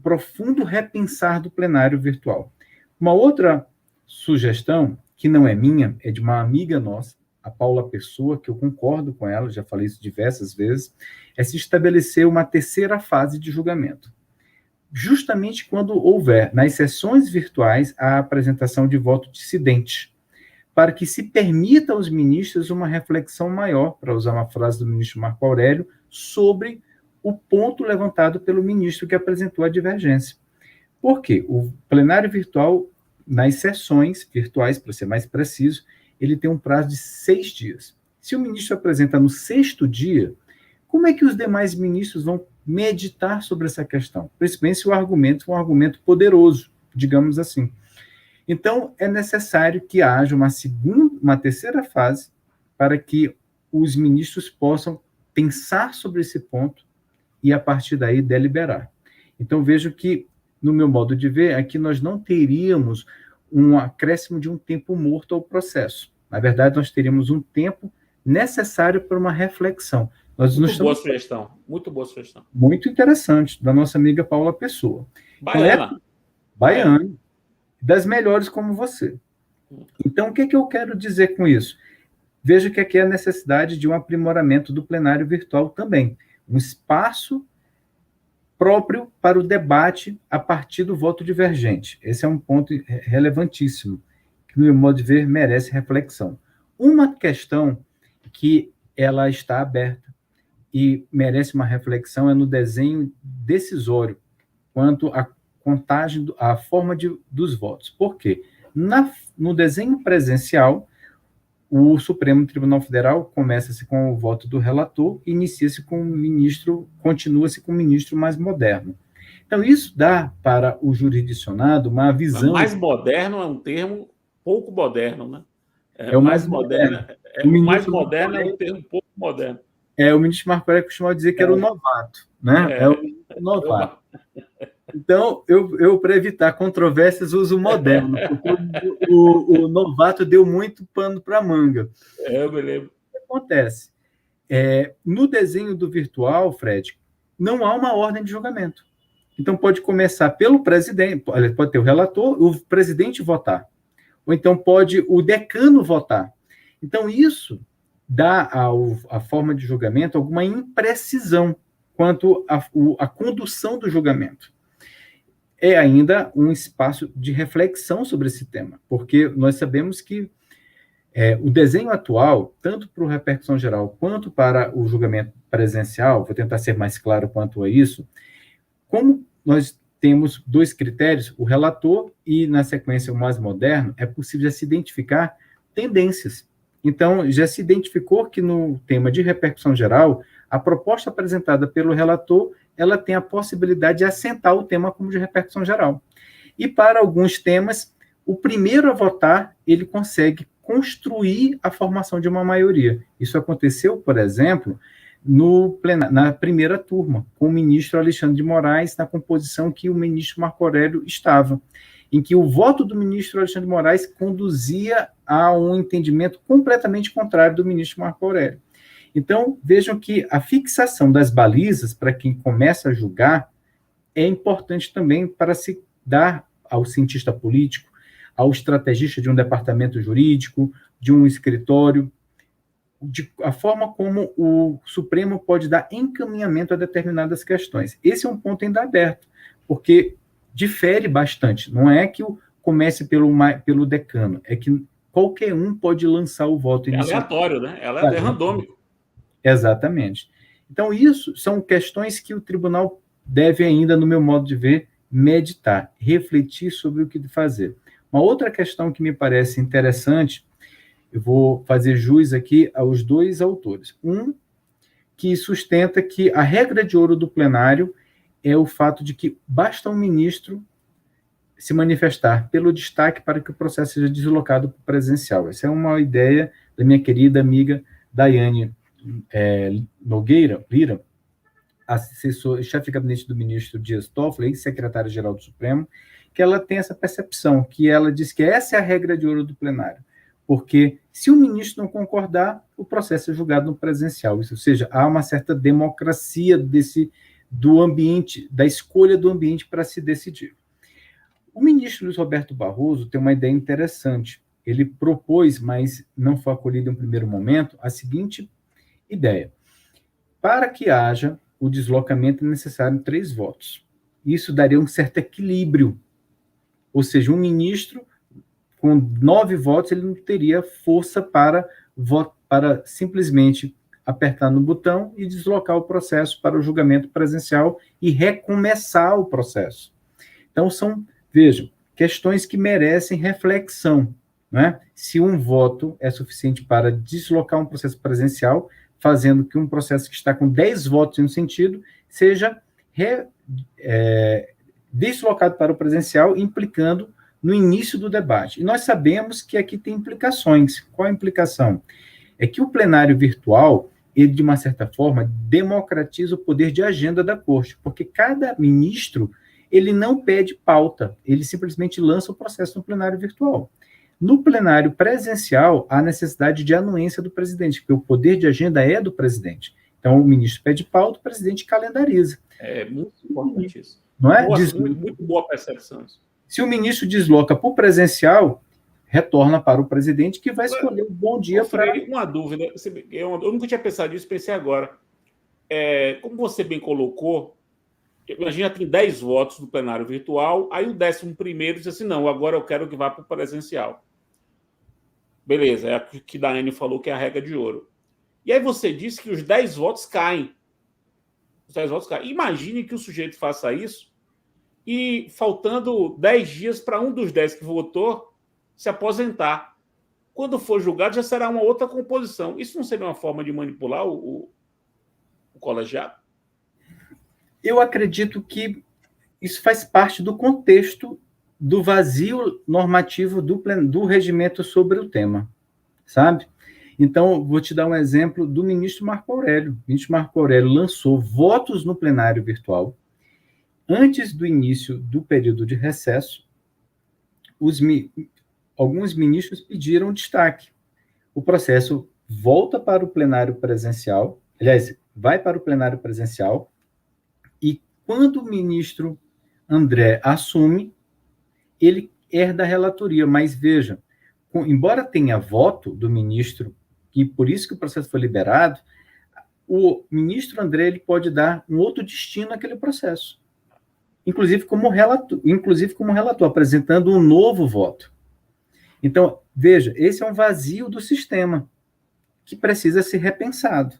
profundo repensar do plenário virtual. Uma outra sugestão, que não é minha, é de uma amiga nossa, a Paula Pessoa, que eu concordo com ela, já falei isso diversas vezes, é se estabelecer uma terceira fase de julgamento. Justamente quando houver, nas sessões virtuais, a apresentação de voto dissidente, para que se permita aos ministros uma reflexão maior, para usar uma frase do ministro Marco Aurélio, sobre o ponto levantado pelo ministro que apresentou a divergência. Por quê? O plenário virtual, nas sessões virtuais, para ser mais preciso, ele tem um prazo de 6 dias. Se o ministro apresenta no 6º dia, como é que os demais ministros vão meditar sobre essa questão? Principalmente se o argumento for um argumento poderoso, digamos assim. Então, é necessário que haja uma terceira fase para que os ministros possam pensar sobre esse ponto e, a partir daí, deliberar. Então, vejo que, no meu modo de ver, aqui nós não teríamos um acréscimo de um tempo morto ao processo. Na verdade, nós teríamos um tempo necessário para uma reflexão. Muito boa sugestão. Muito boa sugestão. Muito interessante, da nossa amiga Paula Pessoa. Baiana. Baiana. Das melhores como você. Então, o que eu quero dizer com isso? Vejo que aqui há a necessidade de um aprimoramento do plenário virtual também. Um espaço próprio para o debate a partir do voto divergente. Esse é um ponto relevantíssimo, que, no meu modo de ver, merece reflexão. Uma questão que ela está aberta e merece uma reflexão é no desenho decisório, quanto à contagem, a forma dos votos. Por quê? No desenho presencial, o Supremo Tribunal Federal começa-se com o voto do relator e inicia-se com o ministro, continua-se com o ministro mais moderno. Então, isso dá para o jurisdicionado uma visão... Mais moderno é um termo pouco moderno, né? É o mais moderno. O mais moderno é um termo pouco moderno. O ministro Marco Aurélio costumava dizer que era o novato, né? É o novato. Então, eu para evitar controvérsias, uso o moderno, porque o novato deu muito pano para manga. Eu me lembro. O que acontece? No desenho do virtual, Fred, não há uma ordem de julgamento. Então, pode começar pelo presidente, pode ter o relator, o presidente votar. Ou então pode o decano votar. Então, isso dá à forma de julgamento alguma imprecisão quanto à condução do julgamento. É ainda um espaço de reflexão sobre esse tema, porque nós sabemos que o desenho atual, tanto para a repercussão geral quanto para o julgamento presencial, vou tentar ser mais claro quanto a isso, como nós temos 2 critérios, o relator e, na sequência, o mais moderno, é possível já se identificar tendências. Então, já se identificou que no tema de repercussão geral, a proposta apresentada pelo relator, ela tem a possibilidade de assentar o tema como de repercussão geral. E para alguns temas, o primeiro a votar, ele consegue construir a formação de uma maioria. Isso aconteceu, por exemplo, na primeira turma, com o ministro Alexandre de Moraes, na composição que o ministro Marco Aurélio estava, em que o voto do ministro Alexandre de Moraes conduzia a um entendimento completamente contrário do ministro Marco Aurélio. Então, vejam que a fixação das balizas para quem começa a julgar é importante também para se dar ao cientista político, ao estrategista de um departamento jurídico, de um escritório, a forma como o Supremo pode dar encaminhamento a determinadas questões. Esse é um ponto ainda aberto, porque difere bastante. Não é que comece pelo decano, é que qualquer um pode lançar o voto inicial. É aleatório, né? Ela é randômico. Exatamente. Então, isso são questões que o tribunal deve ainda, no meu modo de ver, meditar, refletir sobre o que fazer. Uma outra questão que me parece interessante, eu vou fazer jus aqui aos 2 autores. Um, que sustenta que a regra de ouro do plenário é o fato de que basta um ministro se manifestar pelo destaque para que o processo seja deslocado para o presencial. Essa é uma ideia da minha querida amiga Daiane Nogueira Lira, assessor, chefe de gabinete do ministro Dias Toffoli, ex-secretário-geral do Supremo, que ela tem essa percepção, que ela diz que essa é a regra de ouro do plenário, porque se o ministro não concordar, o processo é julgado no presencial, ou seja, há uma certa democracia do ambiente, da escolha do ambiente para se decidir. O ministro Luiz Roberto Barroso tem uma ideia interessante. Ele propôs, mas não foi acolhido em um primeiro momento, a seguinte ideia. Para que haja o deslocamento é necessário 3 votos. Isso daria um certo equilíbrio. Ou seja, um ministro com 9 votos, ele não teria força para simplesmente apertar no botão e deslocar o processo para o julgamento presencial e recomeçar o processo. Então, vejam, questões que merecem reflexão, né? Se um voto é suficiente para deslocar um processo presencial, fazendo que um processo que está com 10 votos em um sentido seja deslocado para o presencial, implicando no início do debate. E nós sabemos que aqui tem implicações. Qual a implicação? É que o plenário virtual, ele, de uma certa forma, democratiza o poder de agenda da corte, porque cada ministro, ele não pede pauta, ele simplesmente lança o processo no plenário virtual. No plenário presencial, há necessidade de anuência do presidente, porque o poder de agenda é do presidente. Então, o ministro pede pauta, o presidente calendariza. É muito importante isso. Não é? Muito boa percepção. Se o ministro desloca para o presencial, retorna para o presidente, que vai escolher um bom dia para... Uma dúvida, eu nunca tinha pensado nisso, pensei agora. Como você bem colocou, imagina, tem 10 votos do plenário virtual, aí o 11º diz assim, não, agora eu quero que vá para o presencial. Beleza, é o que Daiane falou que é a regra de ouro. E aí você disse que os 10 votos caem. Os 10 votos caem. Imagine que o sujeito faça isso e faltando 10 dias para um dos 10 que votou se aposentar. Quando for julgado, já será uma outra composição. Isso não seria uma forma de manipular o colegiado? Eu acredito que isso faz parte do contexto do vazio normativo do regimento sobre o tema, sabe? Então, vou te dar um exemplo do ministro Marco Aurélio. O ministro Marco Aurélio lançou votos no plenário virtual. Antes do início do período de recesso, alguns ministros pediram destaque. O processo volta para o plenário presencial, aliás, vai para o plenário presencial, e quando o ministro André assume, ele herda a relatoria. Mas veja, embora tenha voto do ministro, e por isso que o processo foi liberado, o ministro André ele pode dar um outro destino àquele processo. Inclusive como relator, apresentando um novo voto. Então, veja, esse é um vazio do sistema que precisa ser repensado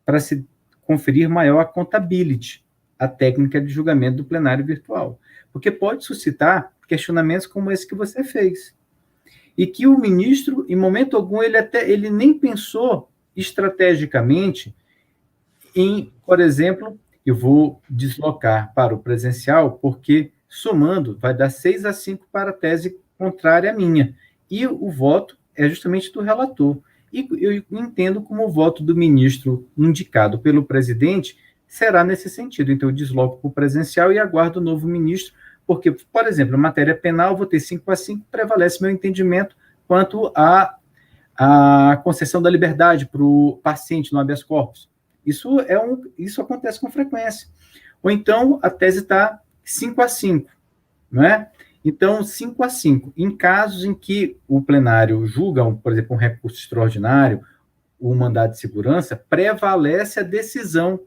para se conferir maior accountability à técnica de julgamento do plenário virtual. Porque pode suscitar questionamentos como esse que você fez. E que o ministro, em momento algum, ele nem pensou estrategicamente em, por exemplo, eu vou deslocar para o presencial, porque, somando, vai dar 6-5 para a tese contrária à minha. E o voto é justamente do relator. E eu entendo como o voto do ministro indicado pelo presidente será nesse sentido. Então, eu desloco para o presencial e aguardo o novo ministro, porque, por exemplo, a matéria penal, vou ter 5-5, prevalece meu entendimento quanto à concessão da liberdade para o paciente no habeas corpus. Isso acontece com frequência. Ou então, a tese está 5-5, não é? Então, 5-5. Em casos em que o plenário julga, por exemplo, um recurso extraordinário, o mandado de segurança, prevalece a decisão.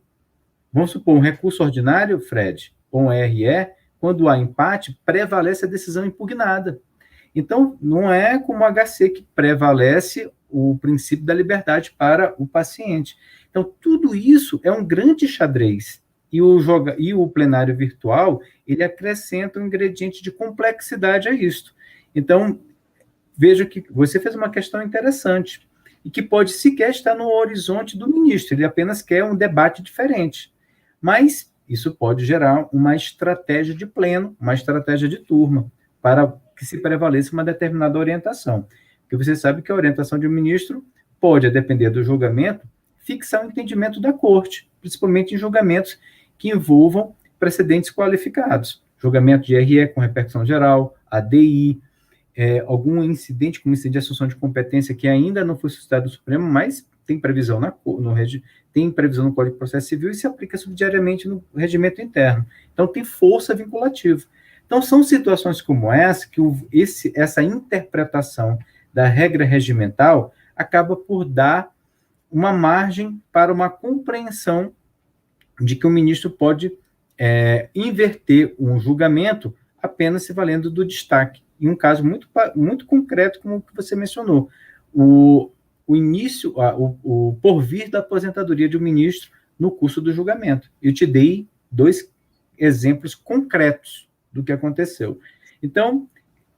Vamos supor, um recurso ordinário, Fred, ou um RE, quando há empate, prevalece a decisão impugnada. Então, não é como o HC que prevalece o princípio da liberdade para o paciente. Então, tudo isso é um grande xadrez. E o plenário virtual, ele acrescenta um ingrediente de complexidade a isto. Então, veja que você fez uma questão interessante, e que pode sequer estar no horizonte do ministro, ele apenas quer um debate diferente. Mas isso pode gerar uma estratégia de pleno, uma estratégia de turma, para que se prevaleça uma determinada orientação. Porque você sabe que a orientação de um ministro pode, a depender do julgamento, fixar o entendimento da corte, principalmente em julgamentos que envolvam precedentes qualificados. Julgamento de RE com repercussão geral, ADI, algum incidente como incidente de assunção de competência que ainda não foi suscitado no Supremo, mas tem previsão tem previsão no Código de Processo Civil e se aplica subsidiariamente no regimento interno. Então, tem força vinculativa. Então, são situações como essa que essa interpretação da regra regimental acaba por dar uma margem para uma compreensão de que o ministro pode inverter um julgamento apenas se valendo do destaque. Em um caso muito concreto, como o que você mencionou, o porvir da aposentadoria de um ministro no curso do julgamento. Eu te dei 2 exemplos concretos do que aconteceu. Então,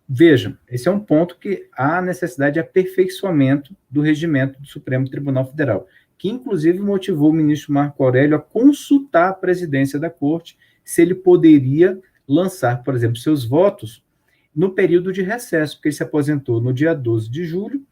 vejam, esse é um ponto que há necessidade de aperfeiçoamento do regimento do Supremo Tribunal Federal, que inclusive motivou o ministro Marco Aurélio a consultar a presidência da Corte se ele poderia lançar, por exemplo, seus votos no período de recesso, porque ele se aposentou no dia 12 de julho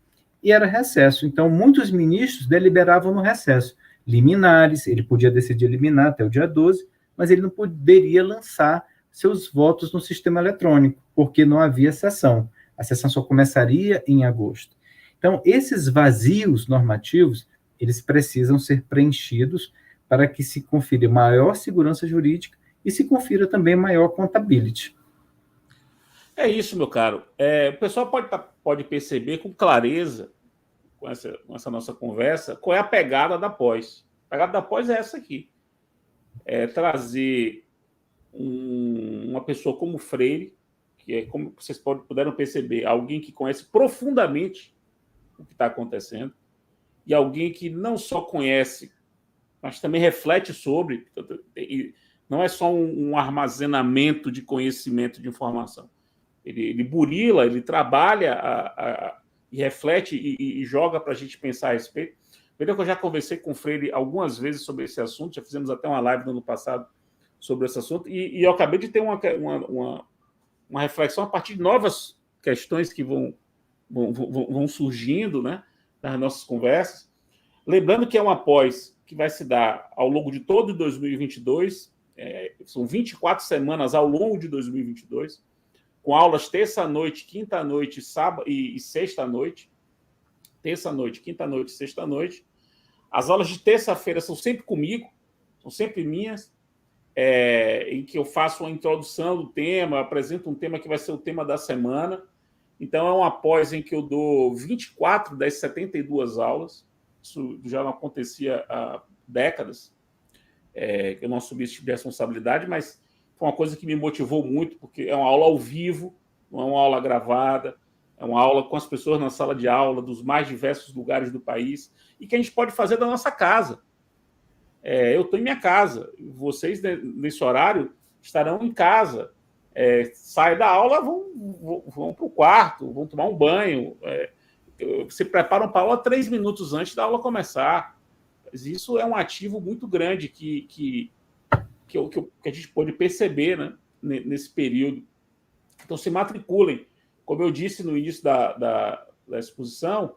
e era recesso. Então, muitos ministros deliberavam no recesso. Liminares, ele podia decidir eliminar até o dia 12, mas ele não poderia lançar seus votos no sistema eletrônico, porque não havia sessão. A sessão só começaria em agosto. Então, esses vazios normativos, eles precisam ser preenchidos para que se confira maior segurança jurídica e se confira também maior accountability. É isso, meu caro. O pessoal pode perceber com clareza, com essa nossa conversa, qual é a pegada da pós. A pegada da pós é essa aqui. É trazer uma pessoa como Freire, que é, como vocês puderam perceber, alguém que conhece profundamente o que está acontecendo, e alguém que não só conhece, mas também reflete sobre, não é só um armazenamento de conhecimento, de informação. Ele burila, ele trabalha e reflete e joga para a gente pensar a respeito. Veja que eu já conversei com o Freire algumas vezes sobre esse assunto, já fizemos até uma live no ano passado sobre esse assunto, e eu acabei de ter uma reflexão a partir de novas questões que vão surgindo, né, nas nossas conversas. Lembrando que é uma pós que vai se dar ao longo de todo 2022, são 24 semanas ao longo de 2022, com aulas terça-noite, quinta-noite, sábado e sexta-noite. Terça-noite, quinta-noite, sexta-noite. As aulas de terça-feira são sempre comigo, são sempre minhas, em que eu faço uma introdução do tema, apresento um tema que vai ser o tema da semana. Então, é uma pós em que eu dou 24 das 72 aulas. Isso já não acontecia há décadas, que eu não assumi esse tipo de responsabilidade, mas foi uma coisa que me motivou muito, porque é uma aula ao vivo, não é uma aula gravada, é uma aula com as pessoas na sala de aula, dos mais diversos lugares do país, e que a gente pode fazer da nossa casa. Eu estou em minha casa, vocês, nesse horário, estarão em casa. Saem da aula, vão para o quarto, vão tomar um banho, se preparam para a aula 3 minutos antes da aula começar. Mas isso é um ativo muito grande que a gente pode perceber, né, nesse período. Então, se matriculem. Como eu disse no início da exposição,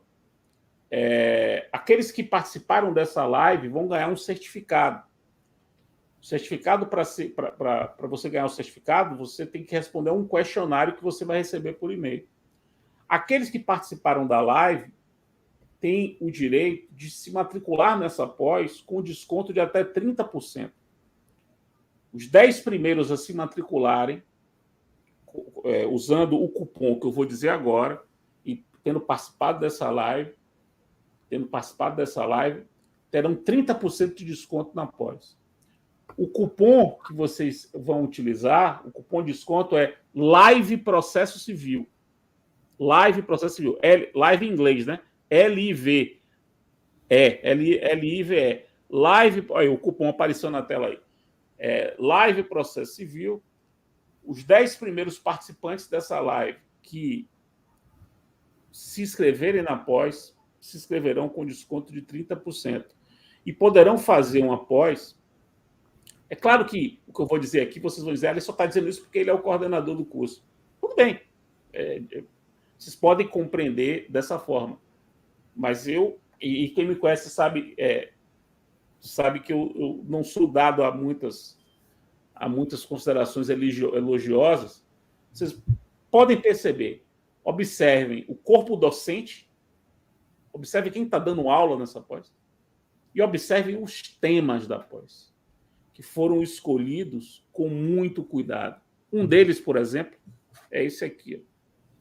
aqueles que participaram dessa live vão ganhar um certificado. O certificado, para você ganhar o certificado, você tem que responder a um questionário que você vai receber por e-mail. Aqueles que participaram da live têm o direito de se matricular nessa pós com desconto de até 30%. Os 10 primeiros a se matricularem, usando o cupom que eu vou dizer agora, e tendo participado dessa live, terão 30% de desconto na pós. O cupom que vocês vão utilizar, o cupom de desconto é Live Processo Civil. Live Processo Civil. Live em inglês, né? L-I-V-E. L-I-V-E. Live... Olha, o cupom apareceu na tela aí. Live Processo Civil. Os 10 primeiros participantes dessa live que se inscreverem na pós se inscreverão com desconto de 30%. E poderão fazer uma pós É claro que o que eu vou dizer aqui, vocês vão dizer, ele só está dizendo isso porque ele é o coordenador do curso. Tudo bem. Vocês podem compreender dessa forma. Mas e quem me conhece sabe que eu não sou dado a muitas considerações elogiosas. Vocês podem perceber. Observem o corpo docente, observem quem está dando aula nessa pós, e observem os temas da pós, que foram escolhidos com muito cuidado. Um deles, por exemplo, é esse aqui.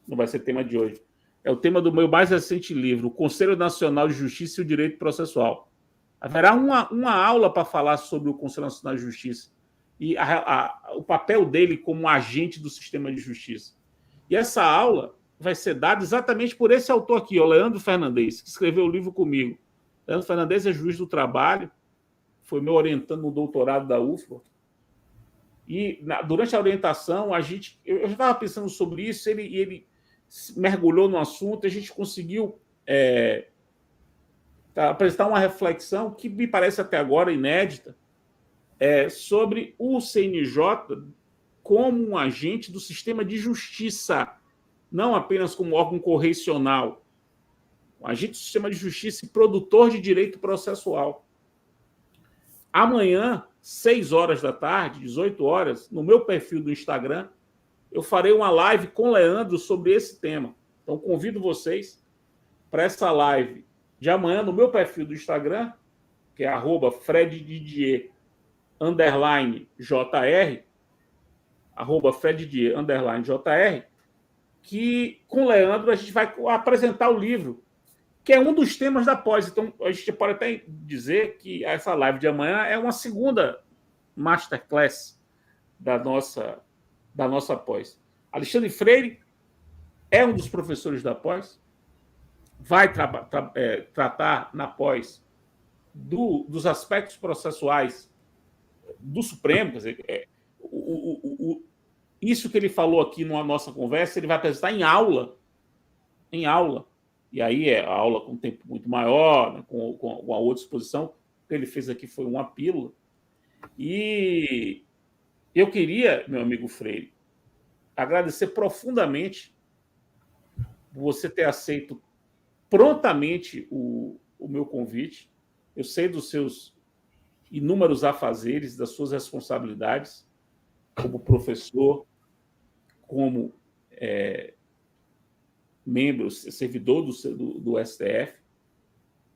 Não vai ser tema de hoje. É o tema do meu mais recente livro, O Conselho Nacional de Justiça e o Direito Processual. Haverá uma aula para falar sobre o Conselho Nacional de Justiça e o papel dele como agente do sistema de justiça. E essa aula vai ser dada exatamente por esse autor aqui, o Leandro Fernandes, que escreveu o livro comigo. Leandro Fernandes é juiz do trabalho, foi meu orientando no doutorado da UFBA. E durante a orientação, eu já estava pensando sobre isso, ele mergulhou no assunto, a gente conseguiu apresentar uma reflexão que me parece até agora inédita, sobre o CNJ como um agente do sistema de justiça, não apenas como órgão correcional, um agente do sistema de justiça e produtor de direito processual. Amanhã, 6 horas da tarde, 18 horas, no meu perfil do Instagram, eu farei uma live com o Leandro sobre esse tema. Então, convido vocês para essa live de amanhã no meu perfil do Instagram, que é @FredDidier_JR, @FredDidier_JR, que com o Leandro a gente vai apresentar o livro, que é um dos temas da pós. Então, a gente pode até dizer que essa live de amanhã é uma segunda masterclass da nossa pós. Alexandre Freire é um dos professores da pós, vai tratar na pós dos aspectos processuais do Supremo. Quer dizer, isso que ele falou aqui na nossa conversa, ele vai apresentar em aula. E aí a aula com um tempo muito maior, né, com a outra exposição. O que ele fez aqui foi uma pílula. E eu queria, meu amigo Freire, agradecer profundamente por você ter aceito prontamente o meu convite. Eu sei dos seus inúmeros afazeres, das suas responsabilidades como professor, como membro, servidor do STF,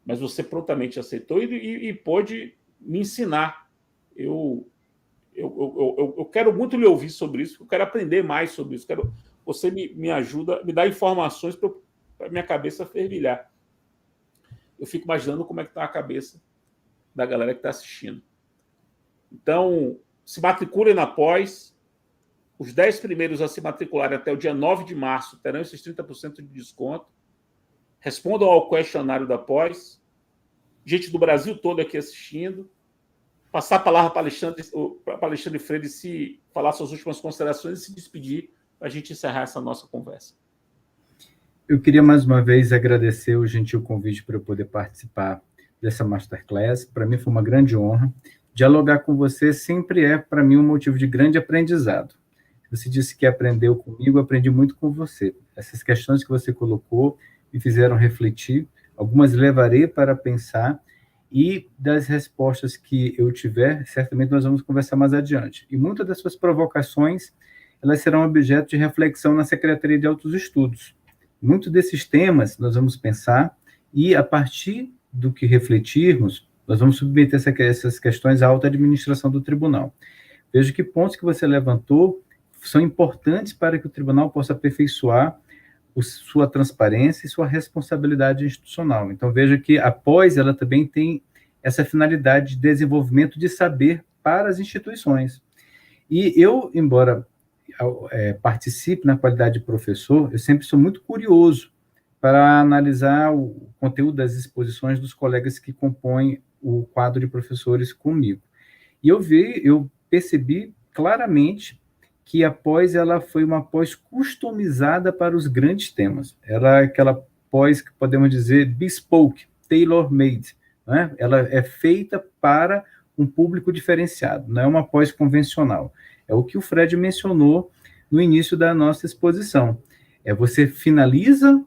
mas você prontamente aceitou e pôde me ensinar. Eu quero muito lhe ouvir sobre isso, eu quero aprender mais sobre isso. Você me ajuda, me dá informações para a minha cabeça fervilhar. Eu fico imaginando como é que está a cabeça da galera que está assistindo. Então, se matriculem na pós. Os 10 primeiros a se matricularem até o dia 9 de março terão esses 30% de desconto. Respondam ao questionário da pós. Gente do Brasil todo aqui assistindo. Passar a palavra para Alexandre Freire se falar suas últimas considerações e se despedir para a gente encerrar essa nossa conversa. Eu queria mais uma vez agradecer o gentil convite para eu poder participar dessa masterclass. Para mim foi uma grande honra. Dialogar com você sempre é, para mim, um motivo de grande aprendizado. Você disse que aprendeu comigo, eu aprendi muito com você. Essas questões que você colocou me fizeram refletir, algumas levarei para pensar, e das respostas que eu tiver, certamente nós vamos conversar mais adiante. E muitas das suas provocações, elas serão objeto de reflexão na Secretaria de Altos Estudos. Muitos desses temas nós vamos pensar, e a partir do que refletirmos, nós vamos submeter essas questões à alta administração do tribunal. Veja que pontos que você levantou são importantes para que o tribunal possa aperfeiçoar sua transparência e sua responsabilidade institucional. Então, veja que a pós, ela também tem essa finalidade de desenvolvimento de saber para as instituições. E eu, embora participe na qualidade de professor, eu sempre sou muito curioso para analisar o conteúdo das exposições dos colegas que compõem o quadro de professores comigo. E eu percebi claramente que a pós, ela foi uma pós customizada para os grandes temas. Ela é aquela pós que podemos dizer bespoke, tailor-made, né? Ela é feita para um público diferenciado, não é uma pós convencional. É o que o Fred mencionou no início da nossa exposição. Você finaliza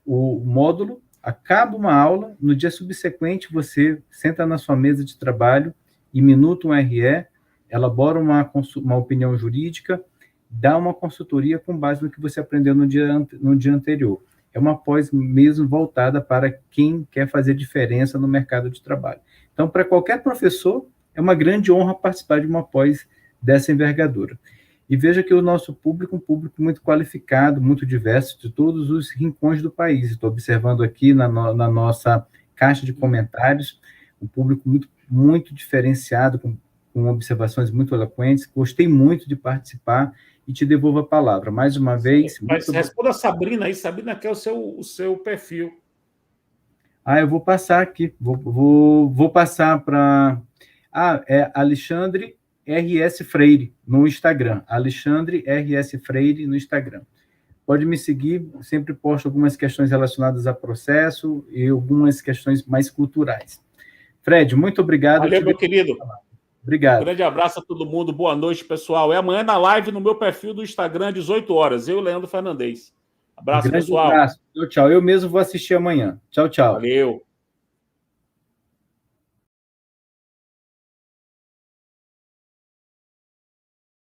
o módulo, acaba uma aula, no dia subsequente você senta na sua mesa de trabalho e minuta um RE, elabora uma opinião jurídica, dá uma consultoria com base no que você aprendeu no dia anterior. É uma pós mesmo voltada para quem quer fazer diferença no mercado de trabalho. Então, para qualquer professor, é uma grande honra participar de uma pós dessa envergadura. E veja que o nosso público é um público muito qualificado, muito diverso, de todos os rincões do país. Estou observando aqui na nossa caixa de comentários, um público muito, muito diferenciado, com observações muito eloquentes. Gostei muito de participar e te devolvo a palavra. Mais uma vez... Mas responda a Sabrina aí. Sabrina quer o seu perfil. Eu vou passar aqui. Vou passar para... é Alexandre RS Freire no Instagram. Alexandre RS Freire no Instagram. Pode me seguir, eu sempre posto algumas questões relacionadas a processo e algumas questões mais culturais. Fred, muito obrigado. Valeu, meu querido. Obrigado. Um grande abraço a todo mundo. Boa noite, pessoal. É amanhã na live no meu perfil do Instagram, 18 horas. Eu, Leandro Fernandes. Abraço, pessoal. Abraço. Tchau, tchau. Eu mesmo vou assistir amanhã. Tchau, tchau. Valeu.